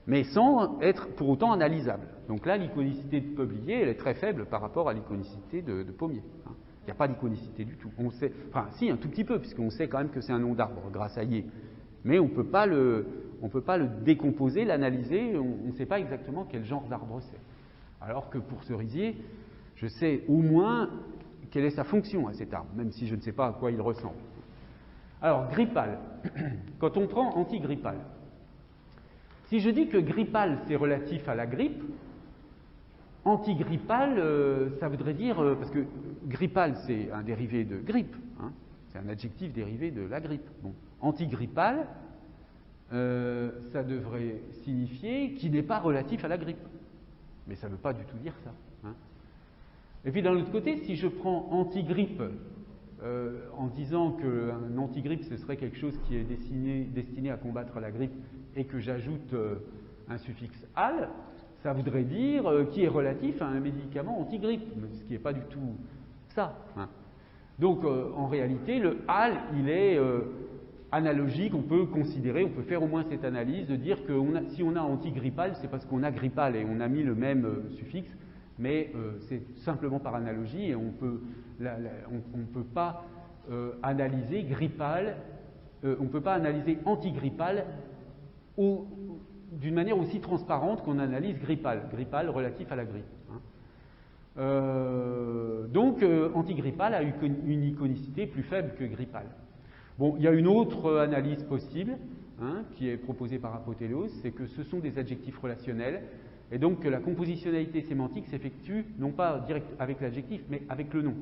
mais sans être pour autant analysable. Donc là, l'iconicité de peuplier, elle est très faible par rapport à l'iconicité de pommier. Hein. Il n'y a pas d'iconicité du tout. On sait, enfin, si, un tout petit peu, puisqu'on sait quand même que c'est un nom d'arbre grâce à Yé. Mais on ne peut pas le décomposer, l'analyser, on ne sait pas exactement quel genre d'arbre c'est. Alors que pour cerisier, je sais au moins quelle est sa fonction à cet arbre, même si je ne sais pas à quoi il ressemble. Alors, grippal. Quand on prend antigrippal, si je dis que grippal c'est relatif à la grippe, antigrippal, ça voudrait dire, parce que grippal c'est un dérivé de grippe, hein, c'est un adjectif dérivé de la grippe. Bon. Antigrippal, ça devrait signifier qu'il n'est pas relatif à la grippe. Mais ça ne veut pas du tout dire ça. Hein. Et puis d'un autre côté, si je prends antigrippe, en disant qu'un antigrippe ce serait quelque chose qui est destiné à combattre la grippe et que j'ajoute un suffixe al, ça voudrait dire qui est relatif à un médicament antigrippe, ce qui n'est pas du tout ça. Hein. Donc en réalité, le al, il est analogique, on peut faire au moins cette analyse de dire que si on a antigrippal, c'est parce qu'on a grippal et on a mis le même suffixe, mais c'est simplement par analogie et on ne peut pas analyser grippal, on ne peut pas analyser antigrippal d'une manière aussi transparente qu'on analyse grippal relatif à la grippe. Hein. Donc antigrippal a une iconicité plus faible que grippal. Bon, il y a une autre analyse possible, hein, qui est proposée par Apotélos, c'est que ce sont des adjectifs relationnels, et donc que la compositionnalité sémantique s'effectue non pas direct avec l'adjectif, mais avec le nom.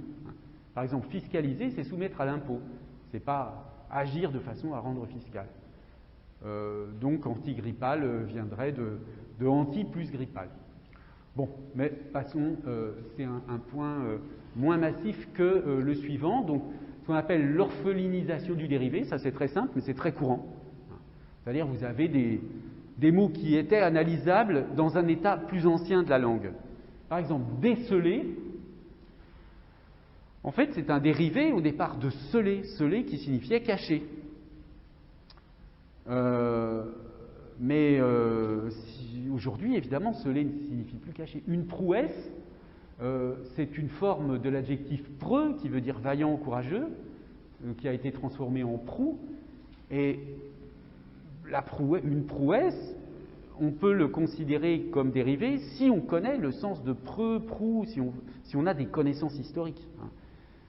Par exemple, fiscaliser, c'est soumettre à l'impôt, c'est pas agir de façon à rendre fiscal. Donc antigrippal viendrait de anti plus grippal. Bon, mais passons, c'est un point moins massif que le suivant, donc ce qu'on appelle l'orphelinisation du dérivé, ça c'est très simple, mais c'est très courant. C'est-à-dire vous avez des mots qui étaient analysables dans un état plus ancien de la langue. Par exemple, déceler, en fait c'est un dérivé au départ de celer qui signifiait cacher. Mais aujourd'hui, évidemment, celer ne signifie plus cacher. Une prouesse, c'est une forme de l'adjectif preux, qui veut dire vaillant, courageux, qui a été transformé en proue. Et une prouesse, on peut le considérer comme dérivé si on connaît le sens de preux, proue, si on a des connaissances historiques. Hein.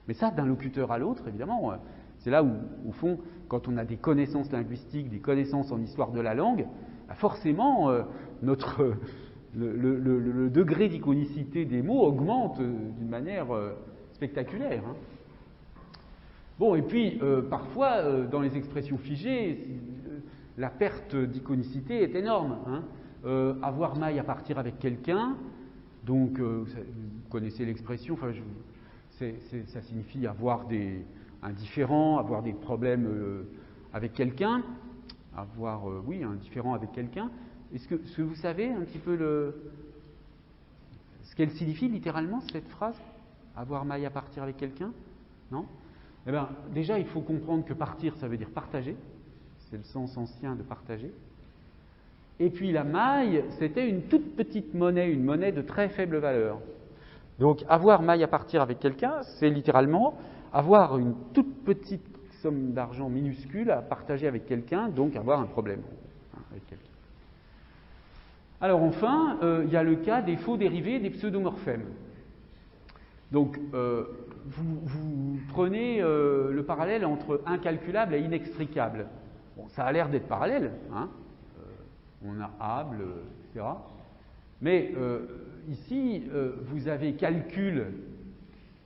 Mais ça, d'un locuteur à l'autre, évidemment, c'est là où, au fond, quand on a des connaissances linguistiques, des connaissances en histoire de la langue, forcément, le degré d'iconicité des mots augmente d'une manière spectaculaire. Hein. Bon, et puis, parfois, dans les expressions figées, la perte d'iconicité est énorme. Hein. Avoir maille à partir avec quelqu'un, donc, vous connaissez l'expression, enfin, ça signifie avoir un différend, avoir des problèmes avec quelqu'un, un différend avec quelqu'un. Est-ce que vous savez un petit peu ce qu'elle signifie littéralement, cette phrase? Avoir maille à partir avec quelqu'un? Non? Eh bien, déjà, il faut comprendre que partir, ça veut dire partager. C'est le sens ancien de partager. Et puis la maille, c'était une toute petite monnaie, une monnaie de très faible valeur. Donc, avoir maille à partir avec quelqu'un, c'est littéralement avoir une toute petite somme d'argent minuscule à partager avec quelqu'un, donc avoir un problème avec quelqu'un. Alors enfin, il y a le cas des faux dérivés des pseudomorphèmes. Donc, vous prenez le parallèle entre incalculable et inextricable. Bon, ça a l'air d'être parallèle, hein. On a able, etc. Mais ici, vous avez calcul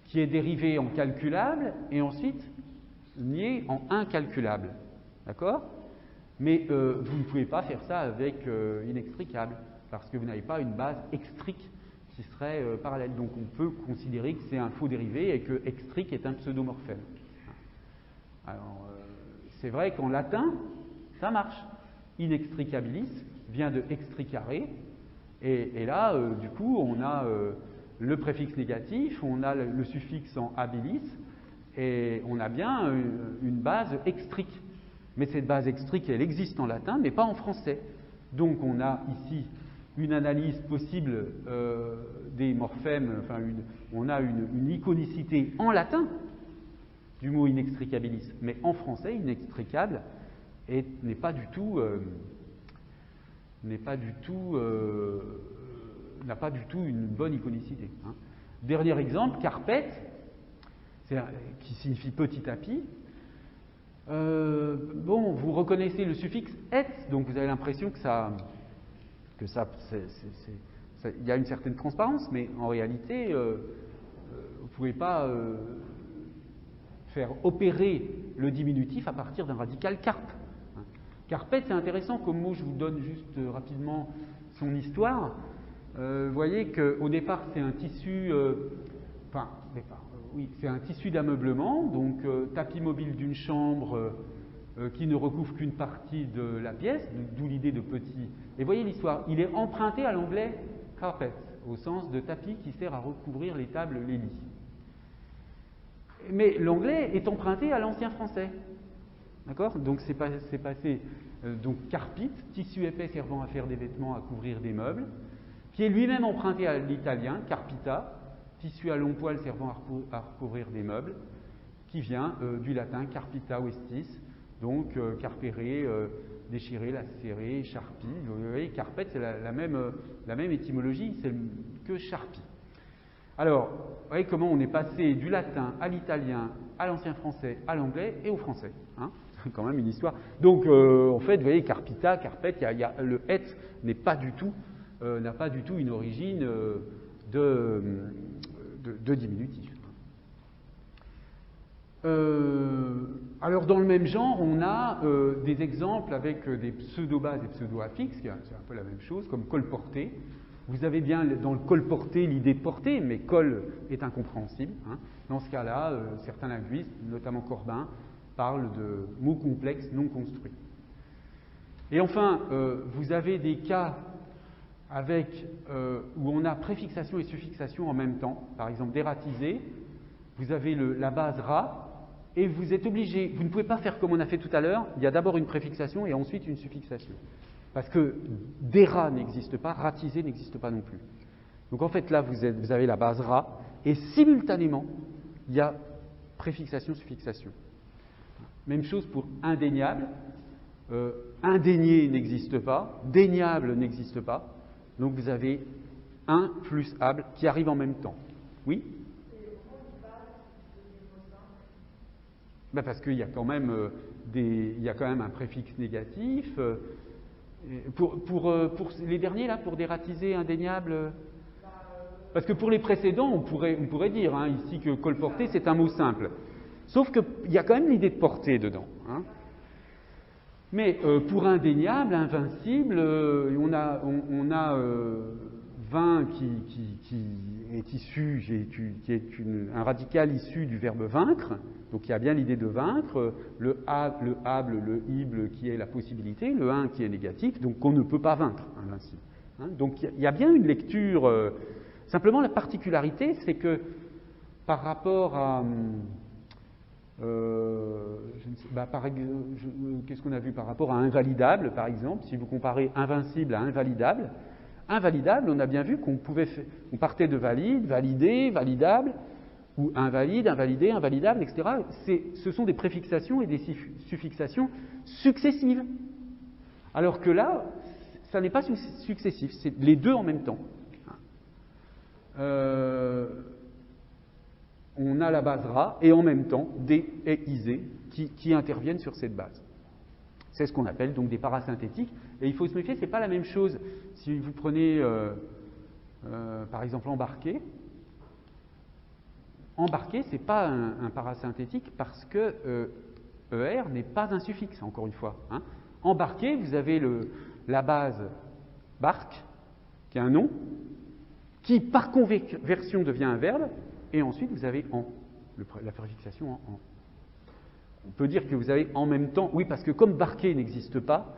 qui est dérivé en calculable et ensuite nié en incalculable. D'accord? Mais vous ne pouvez pas faire ça avec inextricable, parce que vous n'avez pas une base extrique qui serait parallèle. Donc on peut considérer que c'est un faux dérivé et que extrique est un pseudomorphème. Alors, c'est vrai qu'en latin, ça marche. Inextricabilis vient de extricare, et là, du coup, on a le préfixe négatif, on a le suffixe en habilis, et on a bien une base extrique. Mais cette base extrique, elle existe en latin, mais pas en français. Donc on a ici une analyse possible des morphèmes, enfin on a une iconicité en latin du mot inextricabilis, mais en français, inextricable n'est pas du tout une bonne iconicité. Hein. Dernier exemple, carpet, qui signifie petit tapis. Bon, vous reconnaissez le suffixe et, donc vous avez l'impression que il y a une certaine transparence, mais en réalité, vous ne pouvez pas faire opérer le diminutif à partir d'un radical carpe. Carpet, c'est intéressant comme mot, je vous donne juste rapidement son histoire. Vous voyez qu'au départ, c'est un tissu, c'est un tissu d'ameublement, donc tapis mobile d'une chambre qui ne recouvre qu'une partie de la pièce, d'où l'idée de petit. Et voyez l'histoire, il est emprunté à l'anglais carpet, au sens de tapis qui sert à recouvrir les tables, les lits. Mais l'anglais est emprunté à l'ancien français. D'accord? Donc c'est passé donc carpite, tissu épais servant à faire des vêtements, à couvrir des meubles, qui est lui-même emprunté à l'italien, carpita, tissu à long poil servant à recouvrir des meubles, qui vient du latin carpita vestis, donc carpere, déchirer, lacérer, charpie. Vous voyez, carpet, c'est la même étymologie, c'est que charpie. Alors, vous voyez comment on est passé du latin à l'italien, à l'ancien français, à l'anglais et au français. Hein, c'est quand même une histoire. Donc, en fait, vous voyez, carpita, carpet, le et n'a pas du tout une origine de diminutif. Alors, dans le même genre, on a des exemples avec des pseudo-bases et pseudo-affixes, c'est un peu la même chose, comme colporté. Vous avez bien dans le colporté l'idée de porter, mais col est incompréhensible. Hein. Dans ce cas-là, certains linguistes, notamment Corbin, parlent de mots complexes non construits. Et enfin, vous avez des cas où on a préfixation et suffixation en même temps. Par exemple, dératisé, vous avez la base ra, et vous êtes obligé, vous ne pouvez pas faire comme on a fait tout à l'heure, il y a d'abord une préfixation et ensuite une suffixation. Parce que déra n'existe pas, ratisé n'existe pas non plus. Donc en fait là, vous avez la base ra, et simultanément, il y a préfixation, suffixation. Même chose pour indéniable. Indénié n'existe pas, déniable n'existe pas. Donc vous avez un plus able qui arrive en même temps. Oui? Ben parce qu'il y a quand même un préfixe négatif. Pour les derniers là, pour dératiser, indéniable. Parce que pour les précédents, on pourrait dire ici que colporter c'est un mot simple. Sauf qu'il y a quand même l'idée de porter dedans. Hein. Mais pour indéniable, invincible, on a vin qui est issu, qui est un radical issu du verbe vaincre, donc il y a bien l'idée de vaincre, le able, le ible qui est la possibilité, le un qui est négatif, donc on ne peut pas vaincre, invincible. Hein, donc il y a bien une lecture. Simplement la particularité, c'est que par rapport à qu'est-ce qu'on a vu par rapport à invalidable, par exemple, si vous comparez invincible à invalidable, invalidable, on a bien vu qu'on partait de valide, validé, validable, ou invalide, invalidé, invalidable, etc. Ce sont des préfixations et des suffixations successives. Alors que là, ça n'est pas successif, c'est les deux en même temps. On a la base ra et en même temps des et isé qui interviennent sur cette base. C'est ce qu'on appelle donc des parasynthétiques. Et il faut se méfier, ce n'est pas la même chose si vous prenez par exemple embarqué. Embarqué, ce n'est pas un parasynthétique parce que ER n'est pas un suffixe, encore une fois. Hein. Embarqué, vous avez la base barque, qui est un nom, qui par conversion devient un verbe, et ensuite vous avez en, la préfixation en. On peut dire que vous avez en même temps, oui, parce que comme barqué n'existe pas,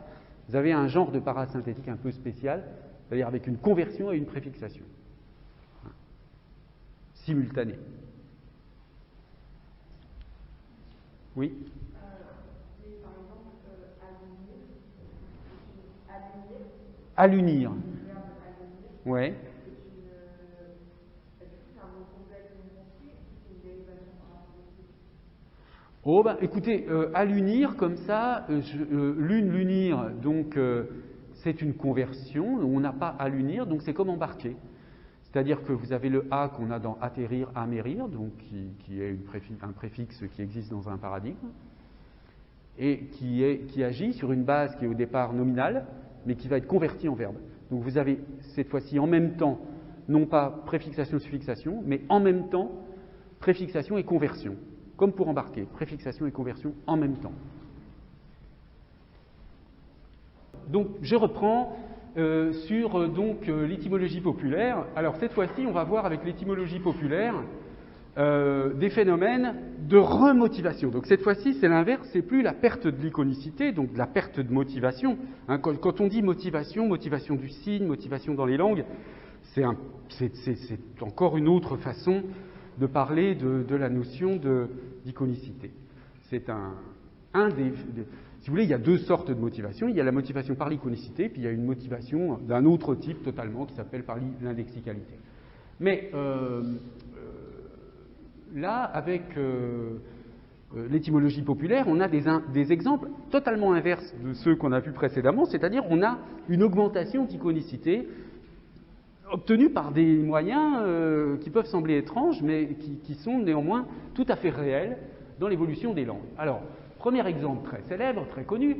vous avez un genre de parasynthétique un peu spécial, c'est-à-dire avec une conversion et une préfixation simultanée. Oui. Par exemple, aligner, À l'unir. Ouais. Oh ben, écoutez, à l'unir comme ça, l'unir, donc c'est une conversion, on n'a pas à l'unir, donc c'est comme embarquer. C'est-à-dire que vous avez le A qu'on a dans atterrir, amérir, donc qui est un préfixe qui existe dans un paradigme, et qui agit sur une base qui est au départ nominale, mais qui va être convertie en verbe. Donc vous avez cette fois-ci en même temps, non pas préfixation, suffixation, mais en même temps préfixation et conversion. Comme pour embarquer, préfixation et conversion en même temps. Donc, je reprends sur l'étymologie populaire. Alors, cette fois-ci, on va voir avec l'étymologie populaire des phénomènes de remotivation. Donc, cette fois-ci, c'est l'inverse, c'est plus la perte de l'iconicité, donc de la perte de motivation. Hein, quand on dit motivation, motivation du signe, motivation dans les langues, c'est encore une autre façon de parler de la notion d'iconicité. C'est si vous voulez, il y a deux sortes de motivation. Il y a la motivation par l'iconicité, puis il y a une motivation d'un autre type totalement qui s'appelle par l'indexicalité. Mais là, avec l'étymologie populaire, on a des exemples totalement inverses de ceux qu'on a vus précédemment, c'est-à-dire on a une augmentation d'iconicité obtenus par des moyens qui peuvent sembler étranges, mais qui sont néanmoins tout à fait réels dans l'évolution des langues. Alors, premier exemple très célèbre, très connu,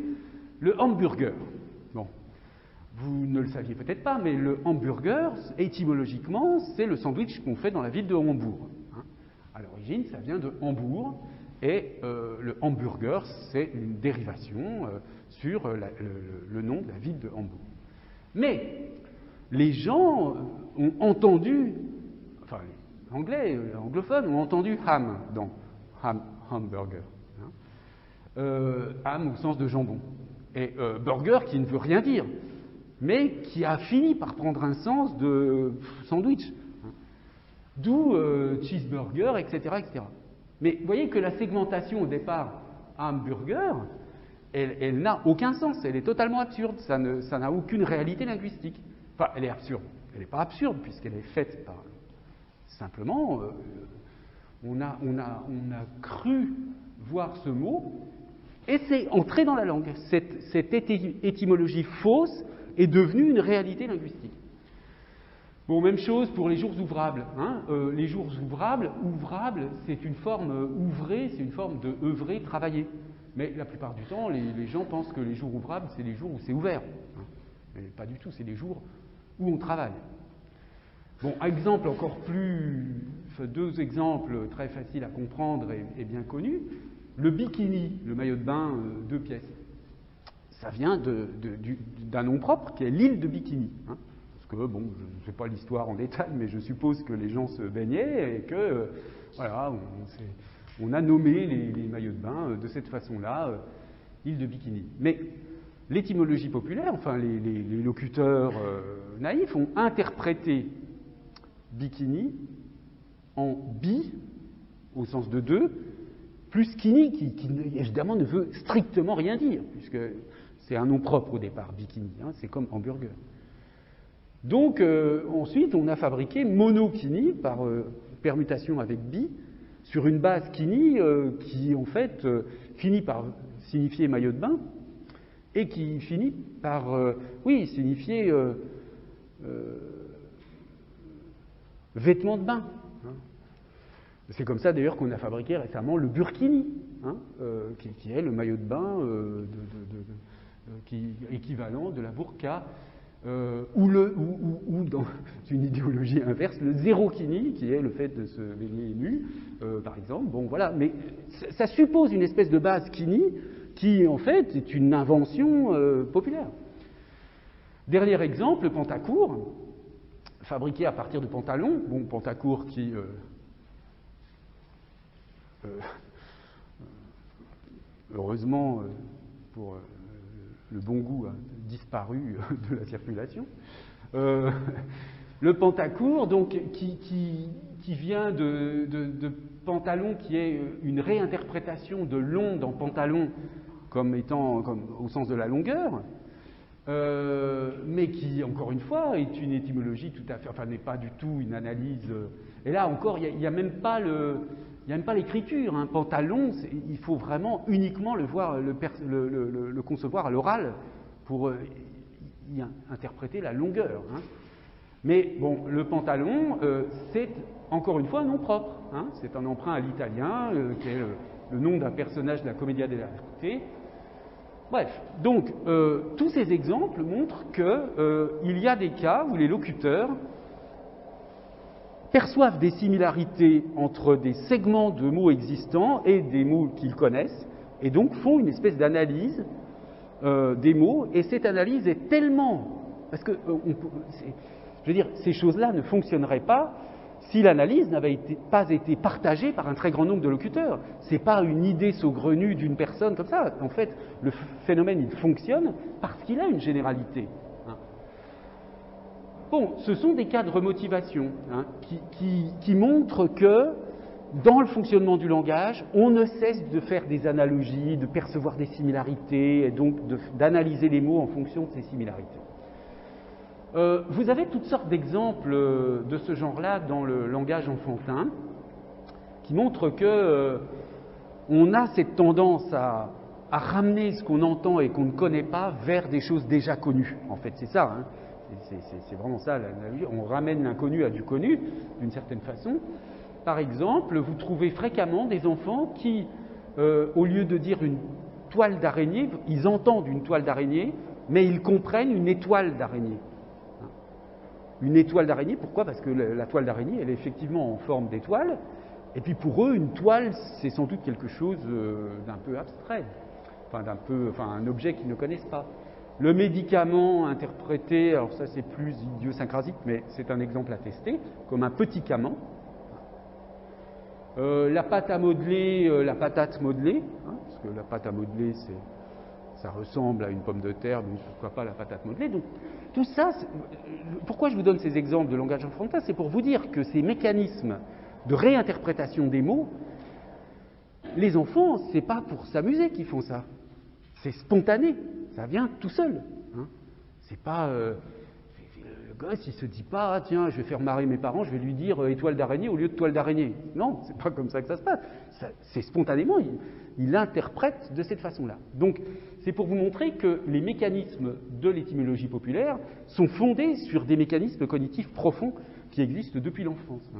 le hamburger. Bon, vous ne le saviez peut-être pas, mais le hamburger, étymologiquement, c'est le sandwich qu'on fait dans la ville de Hambourg. Hein. À l'origine, ça vient de Hambourg, et le hamburger, c'est une dérivation sur le nom de la ville de Hambourg. Mais les gens ont entendu, enfin les Anglais, anglophones ont entendu ham dans hamburger. Ham au sens de jambon. Et burger qui ne veut rien dire, mais qui a fini par prendre un sens de sandwich. D'où cheeseburger, etc., etc. Mais vous voyez que la segmentation au départ hamburger, elle n'a aucun sens, elle est totalement absurde, ça n'a aucune réalité linguistique. Enfin, elle est absurde. Elle n'est pas absurde, puisqu'elle est faite par... Simplement, on a cru voir ce mot, et c'est entré dans la langue. Cette étymologie fausse est devenue une réalité linguistique. Bon, même chose pour les jours ouvrables. Hein. Les jours ouvrables, c'est une forme ouvrée, c'est une forme de œuvrer, travailler. Mais la plupart du temps, les gens pensent que les jours ouvrables, c'est les jours où c'est ouvert. Hein. Mais pas du tout, c'est les jours où on travaille. Bon, exemple encore deux exemples très faciles à comprendre et bien connus. Le bikini, le maillot de bain 2 pièces, ça vient d'un nom propre qui est l'île de Bikini. Hein. Parce que, bon, je ne sais pas l'histoire en détail, mais je suppose que les gens se baignaient et que, voilà, on a nommé les maillots de bain de cette façon-là, île de Bikini. Mais l'étymologie populaire, enfin les locuteurs naïfs, ont interprété bikini en bi, au sens de deux, plus kini, qui évidemment ne veut strictement rien dire, puisque c'est un nom propre au départ, bikini, hein, c'est comme hamburger. Donc ensuite, on a fabriqué monokini par permutation avec bi, sur une base kini qui en fait finit par signifier maillot de bain, et qui finit par, signifier vêtements de bain. Hein. C'est comme ça d'ailleurs qu'on a fabriqué récemment le burkini, hein, qui est le maillot de bain équivalent de la burqa, ou dans une idéologie inverse, le zérokini, qui est le fait de se baigner nu, par exemple. Bon, voilà, mais ça suppose une espèce de base kini, qui en fait est une invention populaire. Dernier exemple, le pantacourt, fabriqué à partir de pantalons. Bon, pantacourt qui, heureusement pour le bon goût, a disparu de la circulation. Le pantacourt, donc, qui vient de pantalon, qui est une réinterprétation de long dans pantalon comme au sens de la longueur, mais qui, encore une fois, est une étymologie tout à fait, enfin, n'est pas du tout une analyse. Et là encore, il n'y a même pas l'écriture. Hein. Pantalon, il faut vraiment uniquement le voir, le concevoir à l'oral pour y interpréter la longueur. Hein. Mais bon, le pantalon, c'est encore une un nom propre. Hein. C'est un emprunt à l'italien, qui est le nom d'un personnage de la Commedia dell'arte. Bref, donc tous ces exemples montrent qu'il y a des cas où les locuteurs perçoivent des similarités entre des segments de mots existants et des mots qu'ils connaissent, et donc font une espèce d'analyse des mots, et cette analyse est tellement... Parce que, je veux dire, ces choses-là ne fonctionneraient pas si l'analyse n'avait pas été partagée par un très grand nombre de locuteurs. Ce n'est pas une idée saugrenue d'une personne comme ça. En fait, le phénomène, il fonctionne parce qu'il a une généralité. Hein. Bon, ce sont des cas de remotivation qui montrent que, dans le fonctionnement du langage, on ne cesse de faire des analogies, de percevoir des similarités, et donc d'analyser les mots en fonction de ces similarités. Vous avez toutes sortes d'exemples de ce genre-là dans le langage enfantin qui montrent que on a cette tendance à ramener ce qu'on entend et qu'on ne connaît pas vers des choses déjà connues. En fait, c'est ça. Hein. C'est vraiment ça l'analogie. On ramène l'inconnu à du connu, d'une certaine façon. Par exemple, vous trouvez fréquemment des enfants qui, au lieu de dire une toile d'araignée, ils entendent une toile d'araignée, mais ils comprennent une étoile d'araignée. Une étoile d'araignée, pourquoi? Parce que la toile d'araignée, elle est effectivement en forme d'étoile, et puis pour eux, une toile, c'est sans doute quelque chose d'un peu abstrait, enfin un objet qu'ils ne connaissent pas. Le médicament interprété, alors ça c'est plus idiosyncrasique, mais c'est un exemple à tester, comme un petit cament. La pâte à modeler, la patate modelée, hein, parce que la pâte à modeler, ça ressemble à une pomme de terre, donc pourquoi pas la patate modelée. Donc tout ça, pourquoi je vous donne ces exemples de langage enfantin, c'est pour vous dire que ces mécanismes de réinterprétation des mots, les enfants, c'est pas pour s'amuser qu'ils font ça. C'est spontané, ça vient tout seul. Hein. C'est pas le gosse, il se dit pas, ah, tiens, je vais faire marrer mes parents, je vais lui dire étoile d'araignée au lieu de toile d'araignée. Non, c'est pas comme ça que ça se passe. C'est spontanément, il interprète de cette façon-là. Donc, c'est pour vous montrer que les mécanismes de l'étymologie populaire sont fondés sur des mécanismes cognitifs profonds qui existent depuis l'enfance.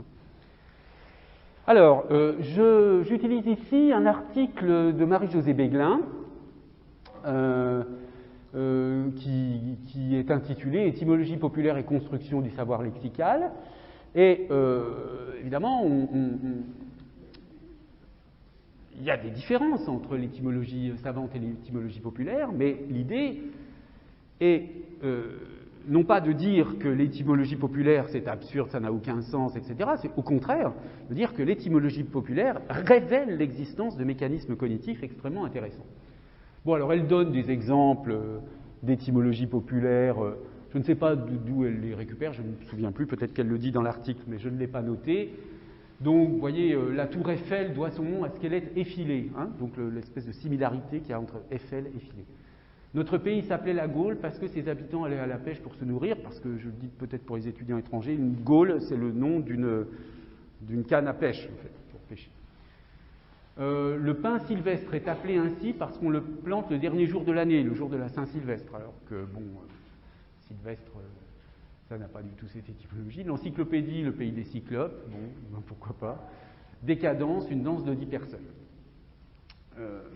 Alors, j'utilise ici un article de Marie-Josée Béglin qui est intitulé « Étymologie populaire et construction du savoir lexical ». Et évidemment, il y a des différences entre l'étymologie savante et l'étymologie populaire, mais l'idée est non pas de dire que l'étymologie populaire c'est absurde, ça n'a aucun sens, etc. C'est au contraire de dire que l'étymologie populaire révèle l'existence de mécanismes cognitifs extrêmement intéressants. Bon, alors elle donne des exemples d'étymologie populaire. Je ne sais pas d'où elle les récupère, je ne me souviens plus, peut-être qu'elle le dit dans l'article, mais je ne l'ai pas noté. Donc, vous voyez, la tour Eiffel doit son nom à ce qu'elle est effilée, hein, donc l'espèce de similarité qu'il y a entre Eiffel et effilée. Notre pays s'appelait la Gaule parce que ses habitants allaient à la pêche pour se nourrir, parce que, je le dis peut-être pour les étudiants étrangers, une Gaule, c'est le nom d'une canne à pêche, en fait, pour pêcher. Le pin sylvestre est appelé ainsi parce qu'on le plante le dernier jour de l'année, le jour de la Saint-Sylvestre, alors que, bon, Sylvestre, ça n'a pas du tout cette étymologie. L'encyclopédie, le pays des cyclopes, bon, pourquoi pas. Décadence, une danse de 10 personnes.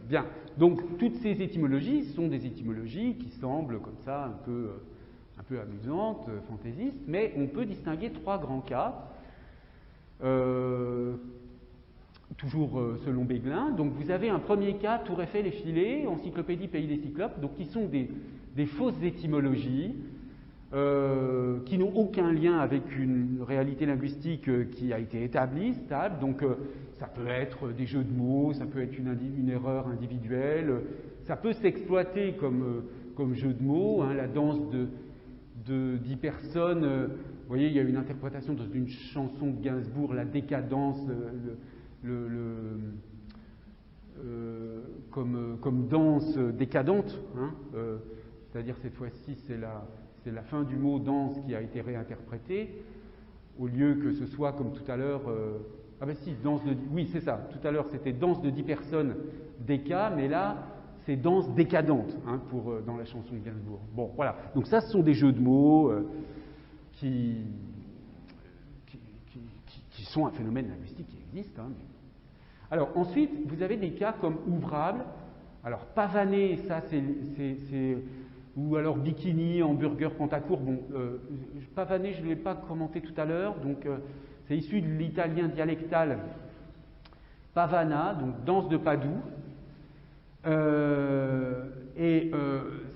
Bien, donc toutes ces étymologies sont des étymologies qui semblent comme ça un peu amusantes, fantaisistes, mais on peut distinguer 3 grands cas. Toujours selon Béglin. Donc vous avez un premier cas, Tour Eiffel effilée, encyclopédie Pays des Cyclopes, donc qui sont des fausses étymologies qui n'ont aucun lien avec une réalité linguistique qui a été établie, stable. Donc ça peut être des jeux de mots, ça peut être une erreur individuelle, ça peut s'exploiter comme jeu de mots, hein, la danse de 10 personnes. Vous voyez, il y a une interprétation dans une chanson de Gainsbourg, la décadence, comme danse décadente, hein, c'est-à-dire cette fois-ci c'est la fin du mot danse qui a été réinterprétée, au lieu que ce soit comme tout à l'heure, ah ben si, oui c'est ça, tout à l'heure c'était danse de 10 personnes déca, mais là c'est danse décadente, hein, dans la chanson de Gainsbourg. Bon, voilà, donc ça ce sont des jeux de mots qui sont un phénomène linguistique qui existe. Hein. Alors ensuite, vous avez des cas comme ouvrable. Alors pavané, ça c'est ou alors bikini, hamburger, pantacourt. Bon, pavané, je ne l'ai pas commenté tout à l'heure, donc c'est issu de l'italien dialectal pavana, donc danse de Padoue. Et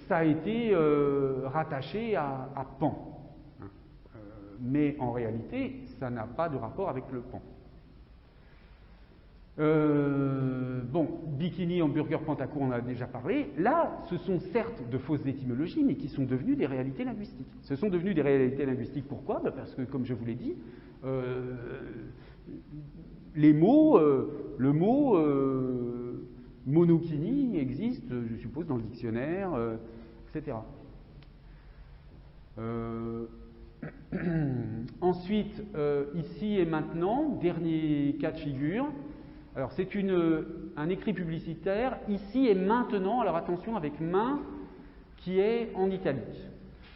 ça a été rattaché à pan. Mais en réalité, ça n'a pas de rapport avec le pan. Bon, bikini, hamburger, pantacourt, on en a déjà parlé. Là, ce sont certes de fausses étymologies, mais qui sont devenues des réalités linguistiques. Ce sont devenues des réalités linguistiques, pourquoi? Parce que, comme je vous l'ai dit, le mot monokini existe, je suppose, dans le dictionnaire, etc. Ensuite, ici et maintenant, dernier cas de figure. Alors, c'est un écrit publicitaire, ici et maintenant, alors attention, avec main, qui est en italique.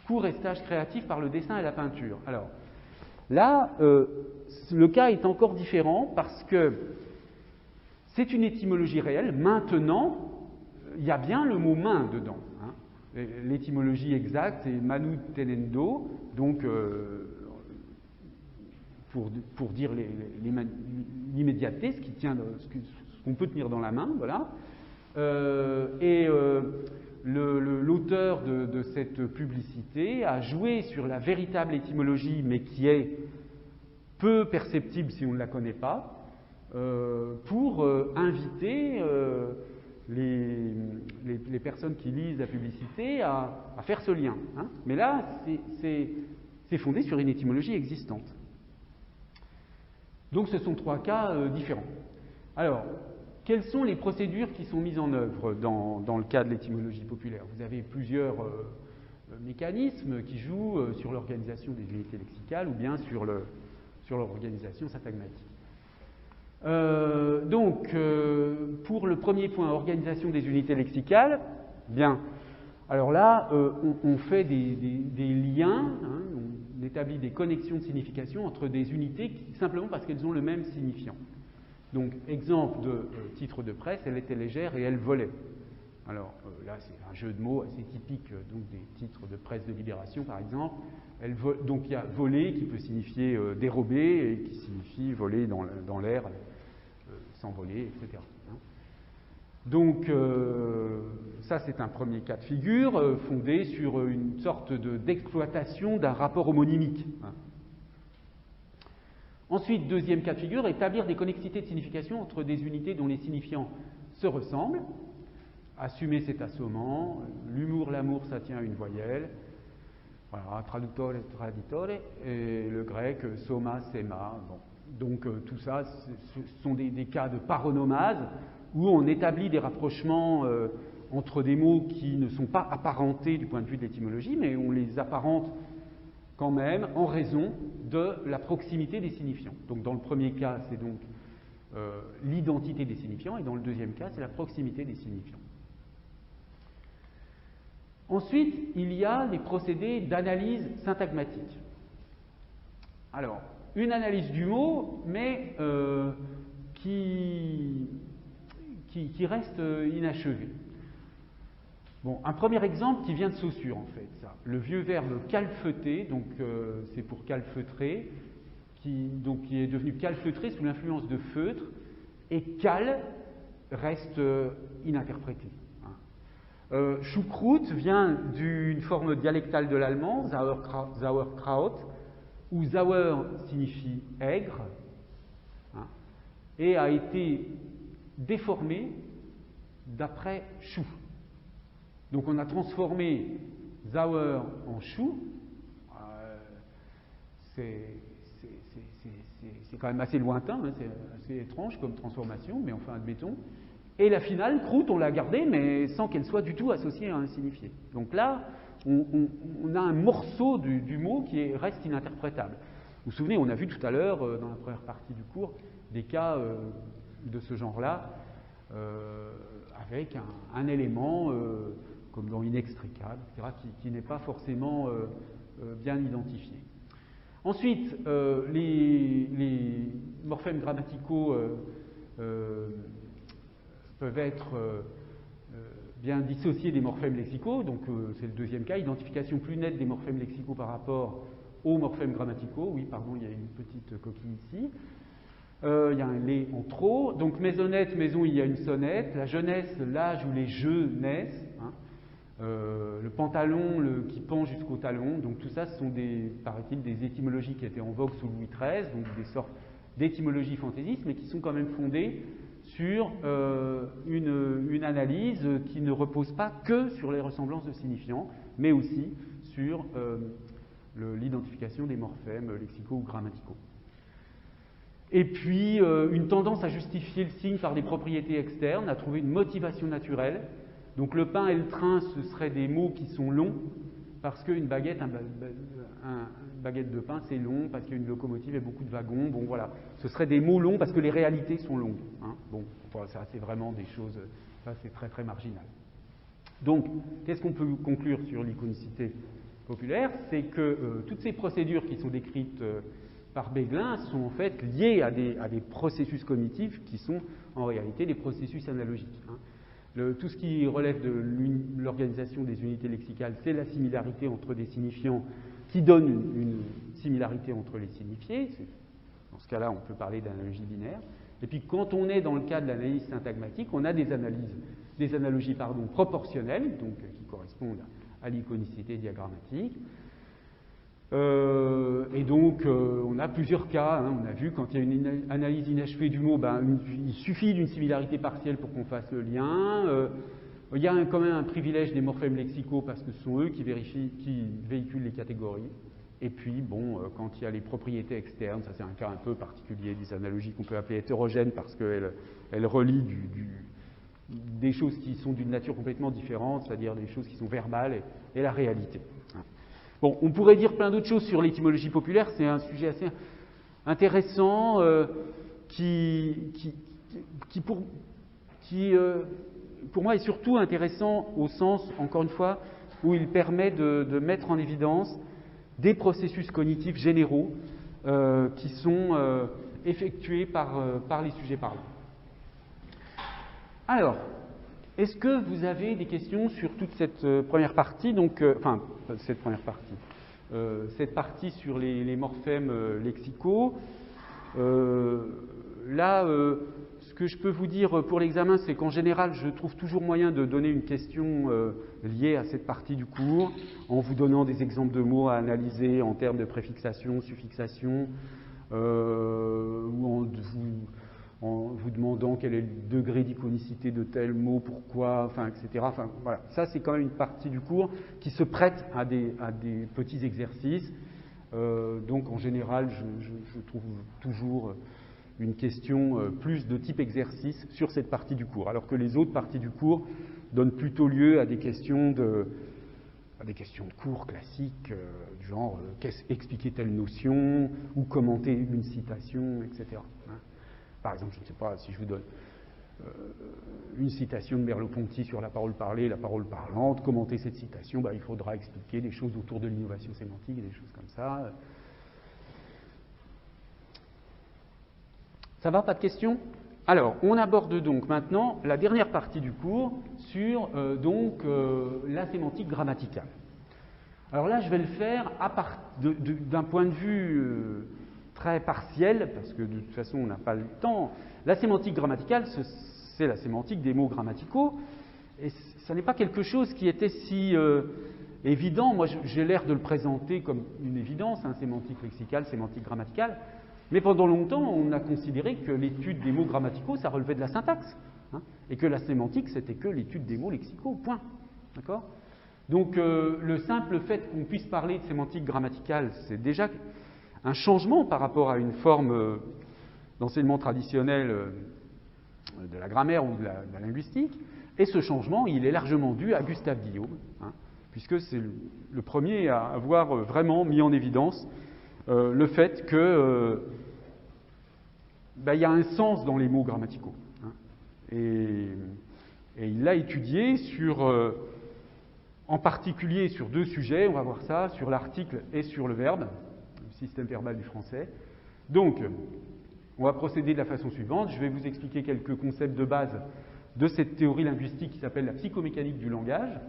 Cours et stage créatif par le dessin et la peinture. Alors, là, le cas est encore différent parce que c'est une étymologie réelle. Maintenant, il y a bien le mot main dedans. Hein. L'étymologie exacte, c'est manu tenendo, donc pour dire l'immédiateté, ce qu'on peut tenir dans la main, voilà. L'auteur de cette publicité a joué sur la véritable étymologie, mais qui est peu perceptible si on ne la connaît pas, pour inviter les personnes qui lisent la publicité à faire ce lien. Hein. Mais là, c'est fondé sur une étymologie existante. Donc ce sont trois cas différents. Alors, quelles sont les procédures qui sont mises en œuvre dans le cas de l'étymologie populaire? Vous avez plusieurs mécanismes qui jouent sur l'organisation des unités lexicales ou bien sur leur organisation syntagmatique. Pour le premier point, organisation des unités lexicales, bien, alors là, on fait des liens, hein, on établit des connexions de signification entre des unités simplement parce qu'elles ont le même signifiant. Donc, exemple de titre de presse, elle était légère et elle volait. Alors là, c'est un jeu de mots assez typique donc des titres de presse de Libération, par exemple. Donc il y a voler qui peut signifier dérober et qui signifie voler dans l'air, s'envoler, etc. Donc ça, c'est un premier cas de figure fondé sur une sorte d'exploitation d'un rapport homonymique. Hein. Ensuite, deuxième cas de figure, établir des connexités de signification entre des unités dont les signifiants se ressemblent. Assumer, c'est assommant. L'humour, l'amour, ça tient à une voyelle. Voilà, traductore, traditore. Et le grec, soma, sema. Bon. Donc tout ça, ce sont des cas de paronomase où on établit des rapprochements entre des mots qui ne sont pas apparentés du point de vue de l'étymologie, mais on les apparente quand même en raison de la proximité des signifiants. Donc dans le premier cas, c'est donc l'identité des signifiants, et dans le deuxième cas, c'est la proximité des signifiants. Ensuite, il y a les procédés d'analyse syntagmatique. Alors, une analyse du mot, mais qui reste inachevée. Bon, un premier exemple qui vient de Saussure, en fait, ça. Le vieux verbe calfeuter, donc c'est pour calfeutrer, qui est devenu calfeutré sous l'influence de feutre, et cal reste ininterprété. Choucroute vient d'une forme dialectale de l'allemand, Sauerkraut, où Sauer signifie aigre, hein, et a été déformé d'après chou. Donc on a transformé Sauer en chou. C'est quand même assez lointain, hein, c'est assez étrange comme transformation, mais enfin admettons. Et la finale, croûte, on l'a gardée, mais sans qu'elle soit du tout associée à un signifié. Donc là, on a un morceau du mot qui reste ininterprétable. Vous vous souvenez, on a vu tout à l'heure, dans la première partie du cours, des cas de ce genre-là, avec un élément, comme dans inextricable, etc., qui n'est pas forcément bien identifié. Ensuite, les morphèmes grammaticaux peuvent être bien dissociés des morphèmes lexicaux, donc c'est le deuxième cas, identification plus nette des morphèmes lexicaux par rapport aux morphèmes grammaticaux. Oui, pardon, il y a une petite coquille ici. Il y a un les en trop. Donc maisonnette, maison, il y a une sonnette. La jeunesse, l'âge où les jeux naissent. Hein. Le pantalon qui pend jusqu'au talon. Donc tout ça, ce sont paraît-il, des étymologies qui étaient en vogue sous Louis XIII, donc des sortes d'étymologies fantaisistes, mais qui sont quand même fondées sur une analyse qui ne repose pas que sur les ressemblances de signifiants, mais aussi sur l'identification des morphèmes lexicaux ou grammaticaux. Et puis, une tendance à justifier le signe par des propriétés externes, à trouver une motivation naturelle. Donc le pain et le train, ce seraient des mots qui sont longs, parce qu'une baguette, baguette de pain, c'est long, parce qu'il y a une locomotive et beaucoup de wagons. Bon, voilà. Ce seraient des mots longs parce que les réalités sont longues. Hein. Bon, ça, c'est vraiment des choses, ça, c'est très, très marginal. Donc, qu'est-ce qu'on peut conclure sur l'iconicité populaire? C'est que toutes ces procédures qui sont décrites par Béglin sont en fait liées à des processus cognitifs qui sont en réalité des processus analogiques. Hein. Tout ce qui relève de l'organisation des unités lexicales, c'est la similarité entre des signifiants qui donne une similarité entre les signifiés. Dans ce cas-là, on peut parler d'analogie binaire. Et puis, quand on est dans le cas de l'analyse syntagmatique, on a des analogies proportionnelles, donc qui correspondent à l'iconicité diagrammatique. Et donc, on a plusieurs cas. Hein. On a vu, quand il y a une analyse inachevée du mot, il suffit d'une similarité partielle pour qu'on fasse le lien. Il y a quand même un privilège des morphèmes lexicaux parce que ce sont eux qui véhiculent les catégories. Et puis, bon, quand il y a les propriétés externes, ça c'est un cas un peu particulier, des analogies qu'on peut appeler hétérogènes parce qu'elles relient des choses qui sont d'une nature complètement différente, c'est-à-dire des choses qui sont verbales et la réalité. Bon, on pourrait dire plein d'autres choses sur l'étymologie populaire, c'est un sujet assez intéressant qui pour moi est surtout intéressant au sens, encore une fois, où il permet de mettre en évidence des processus cognitifs généraux qui sont effectués par les sujets parlants. Alors, est-ce que vous avez des questions sur toute cette première partie, cette partie sur les morphèmes lexicaux? Ce que je peux vous dire pour l'examen, c'est qu'en général, je trouve toujours moyen de donner une question liée à cette partie du cours, en vous donnant des exemples de mots à analyser en termes de préfixation, suffixation, ou en vous demandant quel est le degré d'iconicité de tel mot, pourquoi, etc. Voilà. Ça, c'est quand même une partie du cours qui se prête à des petits exercices. Donc, en général, je trouve toujours une question plus de type exercice sur cette partie du cours, alors que les autres parties du cours donnent plutôt lieu à des questions de cours classiques, du genre expliquer telle notion, ou commenter une citation, etc. Par exemple, je ne sais pas, si je vous donne une citation de Merleau-Ponty sur la parole parlée, la parole parlante, commenter cette citation, il faudra expliquer des choses autour de l'innovation sémantique, des choses comme ça. Ça va, pas de questions? Alors, on aborde donc maintenant la dernière partie du cours sur la sémantique grammaticale. Alors là, je vais le faire d'un point de vue très partiel, parce que de toute façon, on n'a pas le temps. La sémantique grammaticale, c'est la sémantique des mots grammaticaux, et ça n'est pas quelque chose qui était si évident. Moi, j'ai l'air de le présenter comme une évidence, sémantique lexicale, sémantique grammaticale, mais pendant longtemps, on a considéré que l'étude des mots grammaticaux, ça relevait de la syntaxe, et que la sémantique, c'était que l'étude des mots lexicaux, point. D'accord ? Donc, le simple fait qu'on puisse parler de sémantique grammaticale, c'est déjà un changement par rapport à une forme d'enseignement traditionnel la grammaire ou de la linguistique. Et ce changement, il est largement dû à Gustave Guillaume, hein, puisque c'est le premier à avoir vraiment mis en évidence le fait que il y a un sens dans les mots grammaticaux. Hein, et il l'a étudié en particulier sur deux sujets, on va voir ça, sur l'article et sur le verbe, le système verbal du français. Donc, on va procéder de la façon suivante. Je vais vous expliquer quelques concepts de base de cette théorie linguistique qui s'appelle la psychomécanique du langage.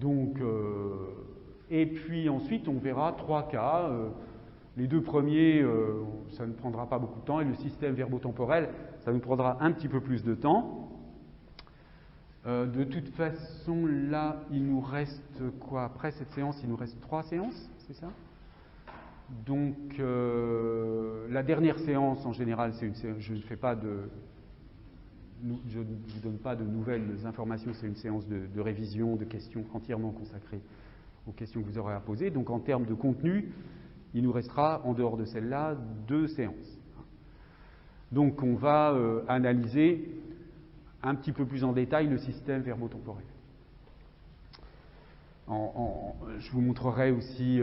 Donc, et puis ensuite, on verra trois cas. Les deux premiers, ça ne prendra pas beaucoup de temps, et le système verbo-temporel, ça nous prendra un petit peu plus de temps. De toute façon, là, il nous reste quoi? Après cette séance, il nous reste 3 séances, c'est ça? Donc, la dernière séance, en général, c'est une séance, je ne vous donne pas de nouvelles informations, c'est une séance de révision, de questions entièrement consacrée aux questions que vous aurez à poser. Donc, en termes de contenu, il nous restera, en dehors de celle-là, 2 séances. Donc, on va analyser un petit peu plus en détail le système verbo-temporel. Je vous montrerai aussi,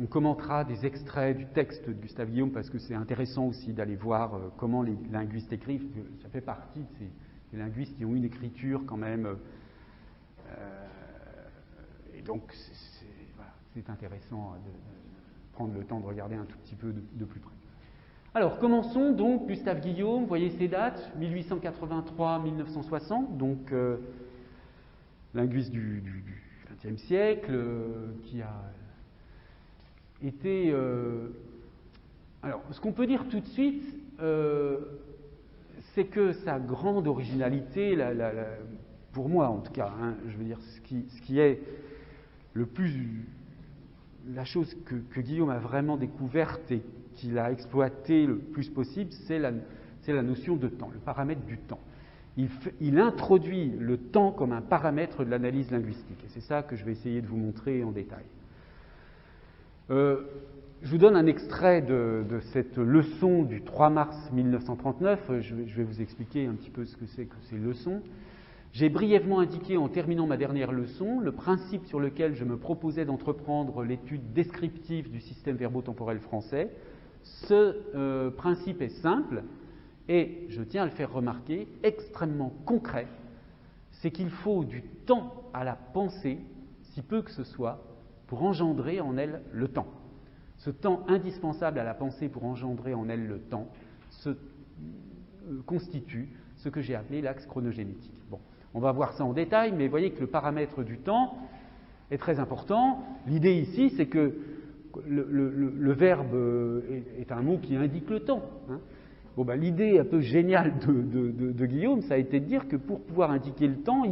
on commentera des extraits du texte de Gustave Guillaume parce que c'est intéressant aussi d'aller voir comment les linguistes écrivent. Ça fait partie de ces linguistes qui ont une écriture quand même. Et donc, c'est intéressant de prendre le temps de regarder un tout petit peu de plus près. Alors, commençons donc. Gustave Guillaume, vous voyez ces dates, 1883-1960, donc linguiste du XXe siècle, qui a été... Alors, ce qu'on peut dire tout de suite, c'est que sa grande originalité, pour moi en tout cas, hein, je veux dire, ce qui est le plus... La chose que Guillaume a vraiment découverte et qu'il a exploité le plus possible, c'est la notion de temps, le paramètre du temps. Il introduit le temps comme un paramètre de l'analyse linguistique. Et c'est ça que je vais essayer de vous montrer en détail. Je vous donne un extrait de cette leçon du 3 mars 1939. Je vais vous expliquer un petit peu ce que c'est que ces leçons. J'ai brièvement indiqué en terminant ma dernière leçon le principe sur lequel je me proposais d'entreprendre l'étude descriptive du système verbo-temporel français. Ce principe est simple et, je tiens à le faire remarquer, extrêmement concret. C'est qu'il faut du temps à la pensée, si peu que ce soit, pour engendrer en elle le temps. Ce temps indispensable à la pensée pour engendrer en elle le temps constitue ce que j'ai appelé l'axe chronogénétique. Bon, on va voir ça en détail, mais vous voyez que le paramètre du temps est très important. L'idée ici, c'est que le verbe est un mot qui indique le temps. Hein. Bon, l'idée un peu géniale de Guillaume, ça a été de dire que pour pouvoir indiquer le temps,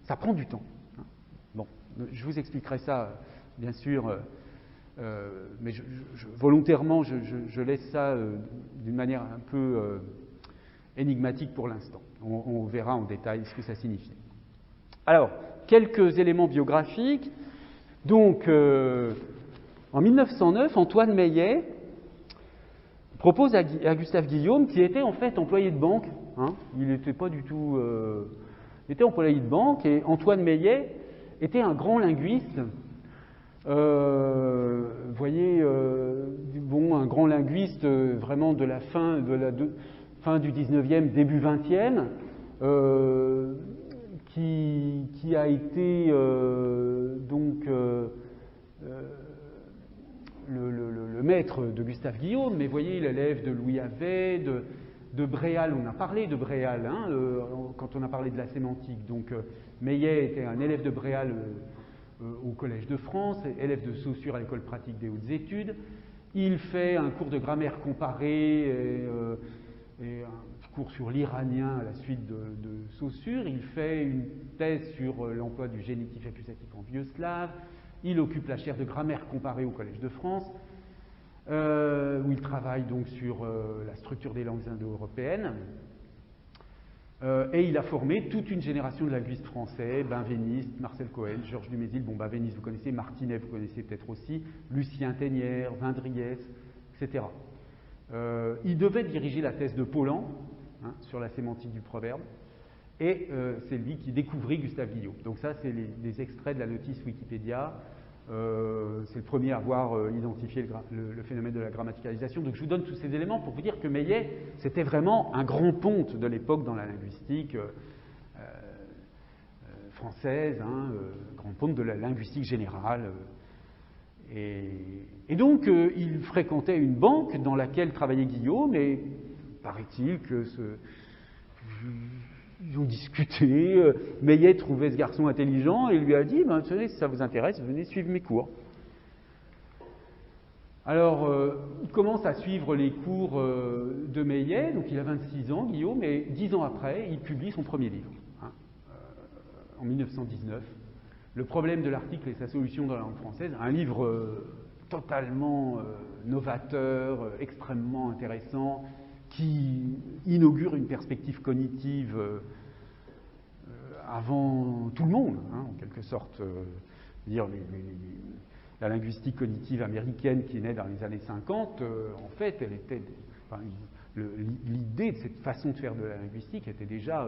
ça prend du temps. Hein. Bon, je vous expliquerai ça, bien sûr, mais volontairement, je laisse ça d'une manière un peu énigmatique pour l'instant. On verra en détail ce que ça signifie. Alors, quelques éléments biographiques. Donc, en 1909, Antoine Meillet propose à Gustave Guillaume, qui était en fait employé de banque, hein, il n'était pas du tout... il était employé de banque, et Antoine Meillet était un grand linguiste. Vous voyez, un grand linguiste vraiment de la fin du 19e, début 20e, qui a été le maître de Gustave Guillaume, mais vous voyez, l'élève de Louis Havet, de Bréal, on a parlé de Bréal hein, quand on a parlé de la sémantique. Donc Meillet était un élève de Bréal au Collège de France, élève de Saussure à l'École pratique des hautes études. Il fait un cours de grammaire comparée et un cours sur l'iranien à la suite de Saussure. Il fait une thèse sur l'emploi du génitif accusatif en vieux slave. Il occupe la chaire de grammaire comparée au Collège de France, où il travaille donc sur la structure des langues indo-européennes. Et il a formé toute une génération de linguistes français, Benveniste, Marcel Cohen, Georges Dumézil, Benveniste vous connaissez, Martinet vous connaissez peut-être aussi, Lucien Ténière, Vindriès, etc. Il devait diriger la thèse de Paulan, hein, sur la sémantique du proverbe. Et c'est lui qui découvrit Gustave Guillaume. Donc ça, c'est les extraits de la notice Wikipédia. C'est le premier à avoir identifié le phénomène de la grammaticalisation. Donc je vous donne tous ces éléments pour vous dire que Meillet, c'était vraiment un grand ponte de l'époque dans la linguistique française, hein, grand ponte de la linguistique générale. Et donc, il fréquentait une banque dans laquelle travaillait Guillaume, et paraît-il que ils ont discuté. Meillet trouvait ce garçon intelligent et lui a dit tenez, si ça vous intéresse, venez suivre mes cours. Alors, il commence à suivre les cours de Meillet, donc il a 26 ans, Guillaume, et 10 ans après, il publie son premier livre, hein, en 1919. Le problème de l'article et sa solution dans la langue française, un livre totalement novateur, extrêmement intéressant, qui inaugure une perspective cognitive avant tout le monde, hein, en quelque sorte. Dire la linguistique cognitive américaine qui naît dans les années 50, en fait, elle était, l'idée de cette façon de faire de la linguistique était déjà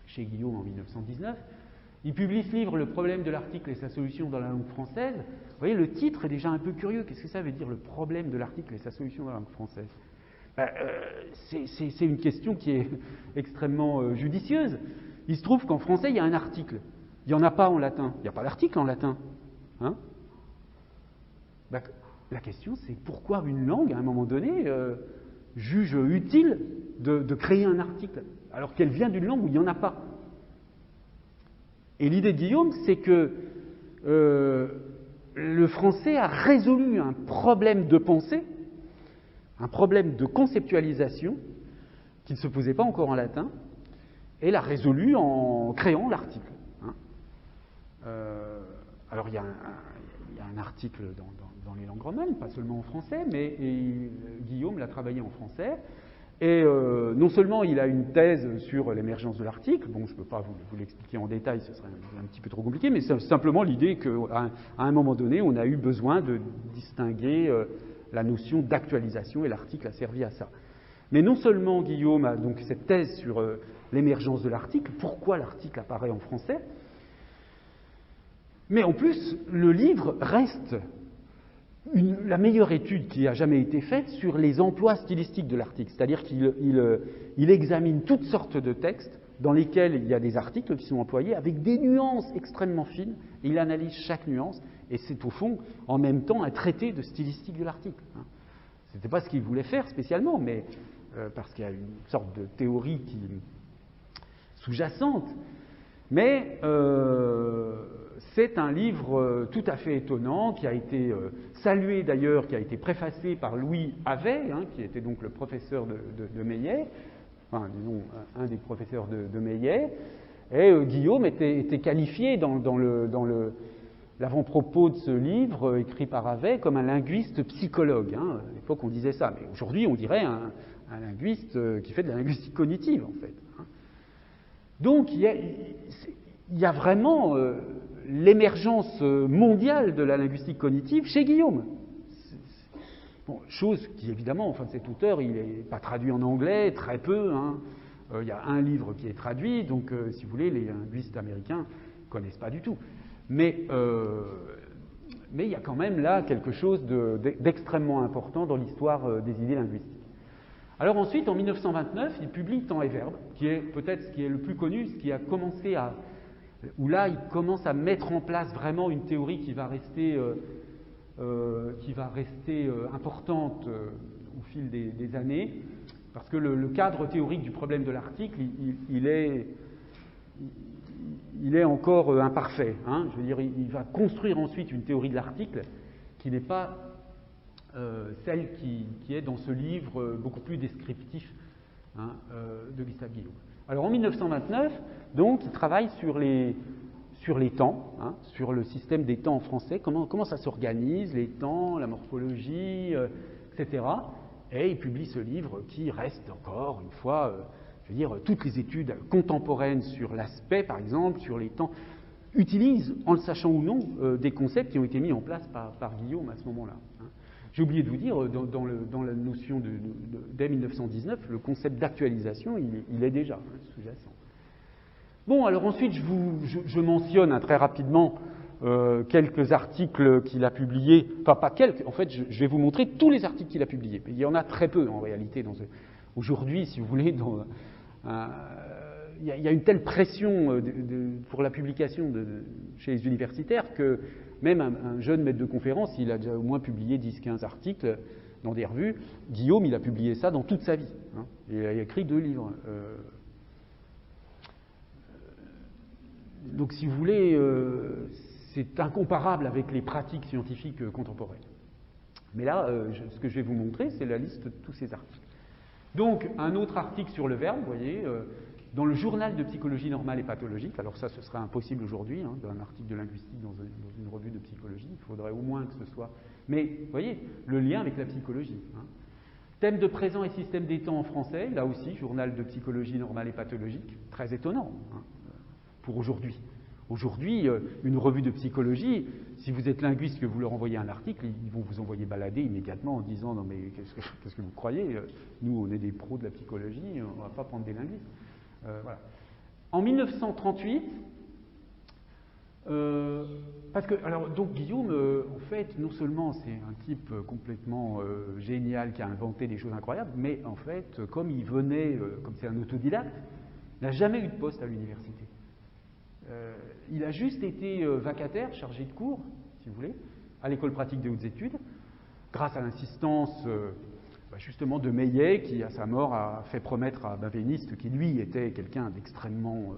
chez Guillaume en 1919. Il publie ce livre, Le problème de l'article et sa solution dans la langue française. Vous voyez, le titre est déjà un peu curieux. Qu'est-ce que ça veut dire, le problème de l'article et sa solution dans la langue française? C'est une question qui est extrêmement judicieuse. Il se trouve qu'en français, il y a un article. Il n'y en a pas en latin. Il n'y a pas d'article en latin. Hein? La question, c'est pourquoi une langue, à un moment donné, juge utile de créer un article, alors qu'elle vient d'une langue où il n'y en a pas. Et l'idée de Guillaume, c'est que le français a résolu un problème de pensée, un problème de conceptualisation qui ne se posait pas encore en latin, et l'a résolu en créant l'article. Hein. Alors il y a un article dans les langues romanes, pas seulement en français, mais Guillaume l'a travaillé en français. Et non seulement il a une thèse sur l'émergence de l'article, bon je ne peux pas vous l'expliquer en détail, ce serait un petit peu trop compliqué, mais c'est simplement l'idée qu'à un moment donné, on a eu besoin de distinguer la notion d'actualisation, et l'article a servi à ça. Mais non seulement Guillaume a donc cette thèse sur l'émergence de l'article, pourquoi l'article apparaît en français, mais en plus, le livre reste la meilleure étude qui a jamais été faite sur les emplois stylistiques de l'article. C'est-à-dire qu'il examine toutes sortes de textes dans lesquels il y a des articles qui sont employés avec des nuances extrêmement fines, et il analyse chaque nuance, et c'est au fond, en même temps, un traité de stylistique de l'article. Ce n'était pas ce qu'il voulait faire spécialement, mais parce qu'il y a une sorte de théorie qui sous-jacente, mais c'est un livre tout à fait étonnant, qui a été salué d'ailleurs, qui a été préfacé par Louis Havet, hein, qui était donc le professeur de Meillet, enfin, disons, un des professeurs de Meillet, et Guillaume était qualifié dans l'avant-propos de ce livre, écrit par Havet, comme un linguiste psychologue. Hein. À l'époque, on disait ça, mais aujourd'hui, on dirait un linguiste qui fait de la linguistique cognitive, en fait. Hein. Donc, il y a vraiment l'émergence mondiale de la linguistique cognitive chez Guillaume. Bon, chose qui, évidemment, enfin, cet auteur, il n'est pas traduit en anglais, très peu. Hein. Il y a un livre qui est traduit, donc, si vous voulez, les linguistes américains ne connaissent pas du tout. Mais il y a quand même là quelque chose d'extrêmement important dans l'histoire des idées linguistiques. Alors ensuite, en 1929, il publie Temps et Verbe, qui est peut-être ce qui est le plus connu, ce qui a commencé où là, il commence à mettre en place vraiment une théorie qui va rester importante au fil des années, parce que le cadre théorique du problème de l'article, il est encore imparfait. Hein. Je veux dire, il va construire ensuite une théorie de l'article qui n'est pas celle qui est dans ce livre beaucoup plus descriptif, hein, de Gustave Guillaume. Alors en 1929, donc, il travaille sur les temps, hein, sur le système des temps en français, comment ça s'organise, les temps, la morphologie, etc. Et il publie ce livre qui reste encore, une fois, je veux dire, toutes les études contemporaines sur l'aspect, par exemple, sur les temps, utilisent, en le sachant ou non, des concepts qui ont été mis en place par Guillaume à ce moment-là. Hein. J'ai oublié de vous dire, dans la notion dès 1919, le concept d'actualisation, il est déjà sous-jacent. Bon, alors ensuite, je mentionne très rapidement quelques articles qu'il a publiés, enfin pas quelques, en fait, je vais vous montrer tous les articles qu'il a publiés. Il y en a très peu, en réalité. Aujourd'hui, si vous voulez, il y a une telle pression pour la publication chez les universitaires que même un jeune maître de conférence, il a déjà au moins publié 10-15 articles dans des revues. Guillaume, il a publié ça dans toute sa vie. Il a écrit 2 livres. Donc, si vous voulez, c'est incomparable avec les pratiques scientifiques contemporaines. Mais là, ce que je vais vous montrer, c'est la liste de tous ces articles. Donc, un autre article sur le verbe, vous voyez, dans le journal de psychologie normale et pathologique. Alors ça, ce serait impossible aujourd'hui, d'un article de linguistique dans une revue de psychologie. Il faudrait au moins que ce soit... Mais, vous voyez, le lien avec la psychologie. Thème de présent et système des temps en français, là aussi, journal de psychologie normale et pathologique. Très étonnant pour aujourd'hui. Aujourd'hui, une revue de psychologie, si vous êtes linguiste que vous leur envoyez un article, ils vont vous envoyer balader immédiatement en disant « Non mais qu'est-ce que vous croyez? Nous, on est des pros de la psychologie, on ne va pas prendre des linguistes. » Voilà. En 1938, parce que, alors, donc Guillaume, en fait, non seulement c'est un type complètement génial qui a inventé des choses incroyables, mais en fait, comme il venait, comme c'est un autodidacte, il n'a jamais eu de poste à l'université. Il a juste été vacataire, chargé de cours, si vous voulez, à l'école pratique des hautes études, grâce à l'insistance justement de Meillet, qui à sa mort a fait promettre à Benveniste, qui lui était quelqu'un d'extrêmement,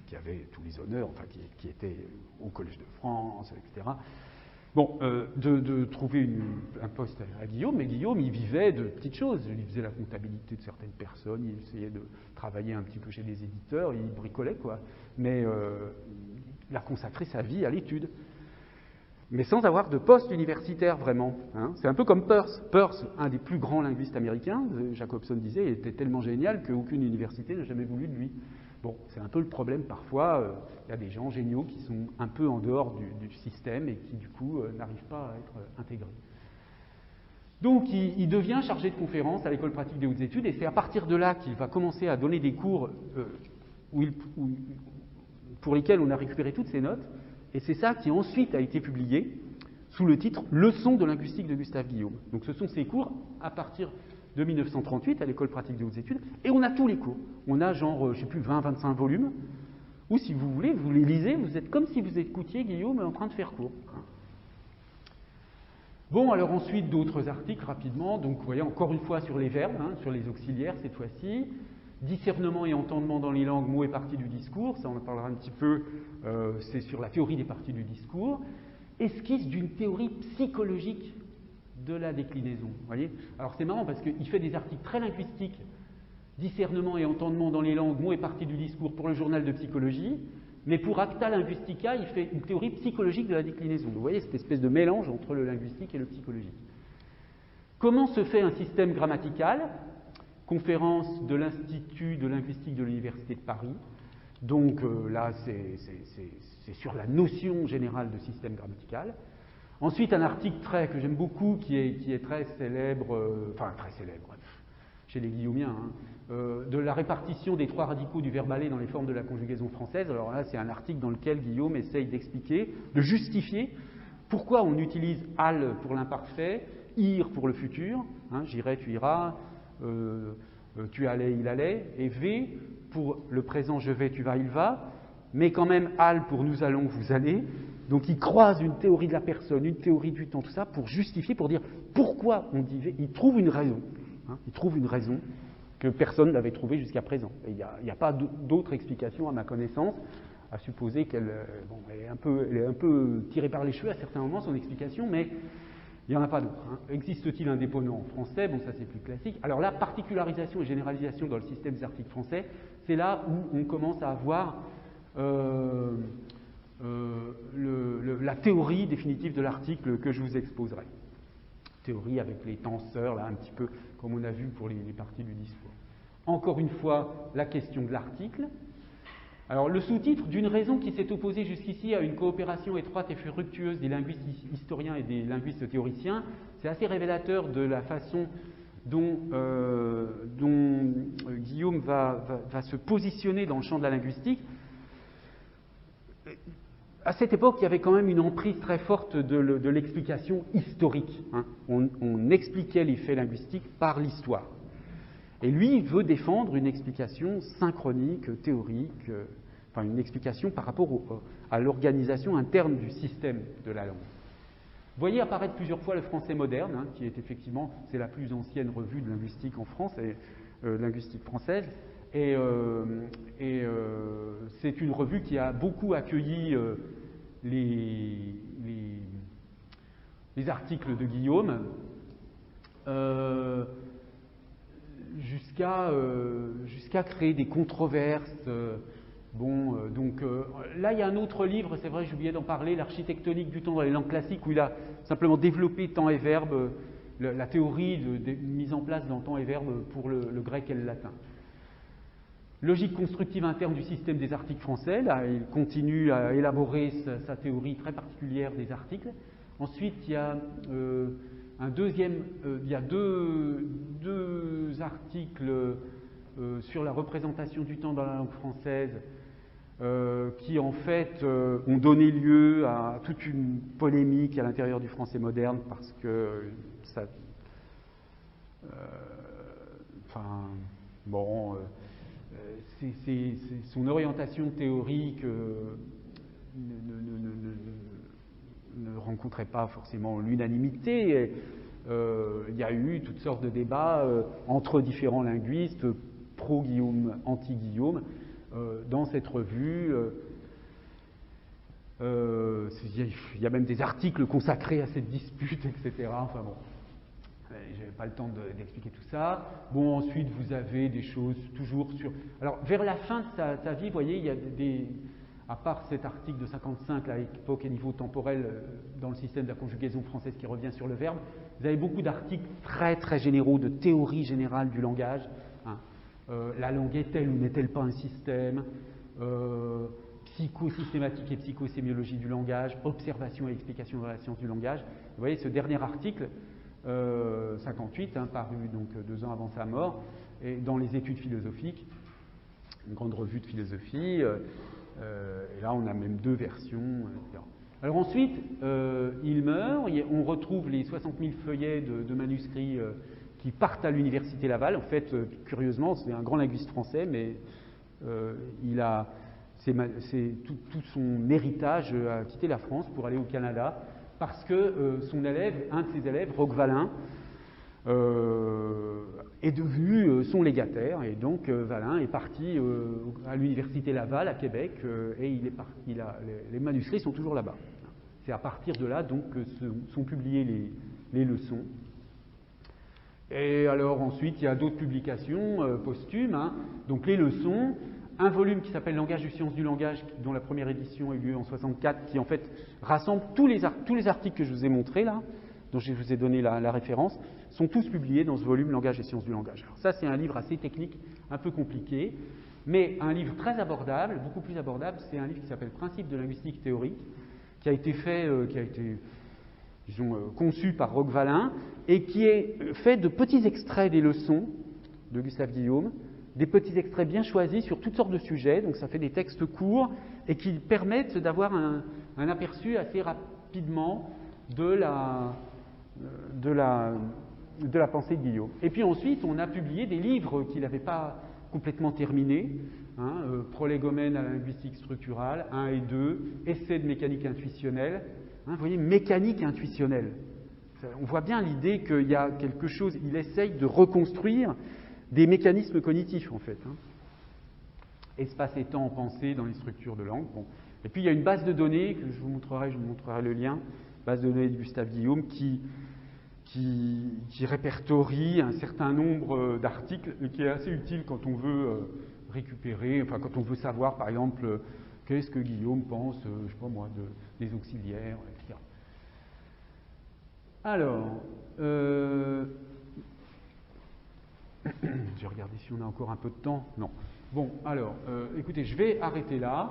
qui avait tous les honneurs, enfin qui était au Collège de France, etc. Bon, de trouver un poste à Guillaume, mais Guillaume, il vivait de petites choses. Il faisait la comptabilité de certaines personnes, il essayait de travailler un petit peu chez des éditeurs, il bricolait, quoi. Mais il a consacré sa vie à l'étude. Mais sans avoir de poste universitaire, vraiment. C'est un peu comme Peirce. Peirce, un des plus grands linguistes américains, Jacobson disait, il était tellement génial qu'aucune université n'a jamais voulu de lui. Bon, c'est un peu le problème parfois. Il y a des gens géniaux qui sont un peu en dehors du système et qui, du coup, n'arrivent pas à être intégrés. Donc, il devient chargé de conférences à l'école pratique des hautes études et c'est à partir de là qu'il va commencer à donner des cours pour lesquels on a récupéré toutes ses notes. Et c'est ça qui ensuite a été publié sous le titre « Leçons de linguistique de Gustave Guillaume ». Donc, ce sont ses cours à partir de 1938 à l'école pratique des hautes études, et on a tous les cours. On a genre, je ne sais plus, 20-25 volumes, ou si vous voulez, vous les lisez, vous êtes comme si vous écoutiez Guillaume en train de faire cours. Bon, alors ensuite, d'autres articles rapidement, donc vous voyez encore une fois sur les verbes, sur les auxiliaires cette fois-ci, discernement et entendement dans les langues, mots et parties du discours, ça on en parlera un petit peu, c'est sur la théorie des parties du discours, esquisse d'une théorie psychologique de la déclinaison. Voyez, alors c'est marrant parce qu'il fait des articles très linguistiques, discernement et entendement dans les langues, mots et parties du discours pour le journal de psychologie, mais pour Acta Linguistica, il fait une théorie psychologique de la déclinaison. Vous voyez cette espèce de mélange entre le linguistique et le psychologique. Comment se fait un système grammatical? Conférence de l'Institut de linguistique de l'Université de Paris. Donc là, c'est sur la notion générale de système grammatical. Ensuite, un article que j'aime beaucoup, qui est très célèbre, très célèbre, chez les Guillaumiens, de la répartition des 3 radicaux du verbe aller dans les formes de la conjugaison française. Alors là, c'est un article dans lequel Guillaume essaye d'expliquer, de justifier pourquoi on utilise al pour l'imparfait, ir pour le futur, j'irai, tu iras, tu allais, il allait, et v pour le présent, je vais, tu vas, il va, mais quand même al pour nous allons, vous allez. Donc il croise une théorie de la personne, une théorie du temps, tout ça, pour justifier, pour dire pourquoi on dit v. Il trouve une raison. Il trouve une raison que personne n'avait trouvée jusqu'à présent. Il n'y a pas d'autre explication à ma connaissance, à supposer qu'elle elle est un peu tirée par les cheveux à certains moments, son explication, mais il n'y en a pas d'autre. Existe-t-il un déponent en français? Bon, ça c'est plus classique. Alors là, particularisation et généralisation dans le système des articles français, c'est là où on commence à avoir la théorie définitive de l'article que je vous exposerai. Théorie avec les tenseurs, là, un petit peu comme on a vu pour les parties du discours. Encore une fois, la question de l'article. Alors le sous-titre, d'une raison qui s'est opposée jusqu'ici à une coopération étroite et fructueuse des linguistes historiens et des linguistes théoriciens, c'est assez révélateur de la façon dont Guillaume va se positionner dans le champ de la linguistique. À cette époque, il y avait quand même une emprise très forte de l'explication historique. Hein. On expliquait les faits linguistiques par l'histoire. Et lui, il veut défendre une explication synchronique, théorique, enfin une explication par rapport à l'organisation interne du système de la langue. Vous voyez apparaître plusieurs fois le Français moderne, hein, qui est effectivement, c'est la plus ancienne revue de linguistique en France, linguistique française, et c'est une revue qui a beaucoup accueilli les articles de Guillaume, jusqu'à créer des controverses. Là, il y a un autre livre, c'est vrai, j'ai oublié d'en parler, l'architectonique du temps dans les langues classiques, où il a simplement développé temps et verbe, la théorie de mise en place dans temps et verbe pour le grec et le latin. Logique constructive interne du système des articles français, là, il continue à élaborer sa théorie très particulière des articles. Ensuite, il y a il y a deux articles sur la représentation du temps dans la langue française qui, en fait, ont donné lieu à toute une polémique à l'intérieur du français moderne parce que ça... son orientation théorique ne rencontrait pas forcément l'unanimité. Il y a eu toutes sortes de débats entre différents linguistes, pro-Guillaume, anti-Guillaume, dans cette revue. Il y a même des articles consacrés à cette dispute, etc. Enfin bon, je n'avais pas le temps d'expliquer tout ça. Bon, ensuite, vous avez des choses toujours sur... Alors, vers la fin de sa vie, vous voyez, il y a à part cet article de 55, là, époque et niveau temporel dans le système de la conjugaison française qui revient sur le verbe, vous avez beaucoup d'articles très très généraux de théorie générale du langage. Hein. La langue est-elle ou n'est-elle pas un système, psychosystématique et psychosémiologie du langage, observation et explication de la science du langage. Vous voyez, ce dernier article, 58, hein, paru donc 2 ans avant sa mort, et dans les études philosophiques, une grande revue de philosophie, et là on a même 2 versions, etc. Alors ensuite, il meurt, on retrouve les 60 000 feuillets de manuscrits qui partent à l'université Laval. En fait, curieusement, c'est un grand linguiste français, mais il a tout son héritage a quitté la France pour aller au Canada, parce que un de ses élèves, Roquevalin, est devenu son légataire, et donc Valin est parti à l'université Laval à Québec, et les manuscrits sont toujours là-bas. C'est à partir de là donc que sont publiées les leçons. Et alors ensuite il y a d'autres publications posthumes, hein. Donc les leçons, un volume qui s'appelle Langage et sciences du langage, dont la première édition a eu lieu en 64, qui en fait rassemble tous les articles que je vous ai montrés là, dont je vous ai donné la référence, sont tous publiés dans ce volume Langage et sciences du langage. Alors ça, c'est un livre assez technique, un peu compliqué, mais un livre très abordable, beaucoup plus abordable. C'est un livre qui s'appelle Principes de linguistique théorique, qui a été conçu par Roquevalin, et qui est fait de petits extraits des leçons de Gustave Guillaume, des petits extraits bien choisis sur toutes sortes de sujets, donc ça fait des textes courts, et qui permettent d'avoir un aperçu assez rapidement de la pensée de Guillaume. Et puis ensuite, on a publié des livres qu'il n'avait pas complètement terminés, hein, Prolégomène à la linguistique structurale, 1 et 2, Essai de mécanique intuitionnelle. Hein, vous voyez, mécanique intuitionnelle. On voit bien l'idée qu'il y a quelque chose, il essaye de reconstruire des mécanismes cognitifs, en fait. Hein. Espace et temps en pensée dans les structures de langue. Bon. Et puis, il y a une base de données, que je vous montrerai le lien, base de données de Gustave Guillaume, qui répertorie un certain nombre d'articles et qui est assez utile quand on veut récupérer, enfin quand on veut savoir par exemple qu'est-ce que Guillaume pense, je sais pas moi, des auxiliaires, etc. Alors, je vais regarder si on a encore un peu de temps. Non. Bon, alors, écoutez, je vais arrêter là,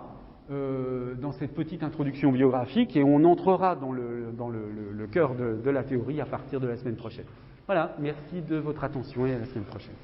dans cette petite introduction biographique, et on entrera dans le cœur de la théorie à partir de la semaine prochaine. Voilà, merci de votre attention et à la semaine prochaine.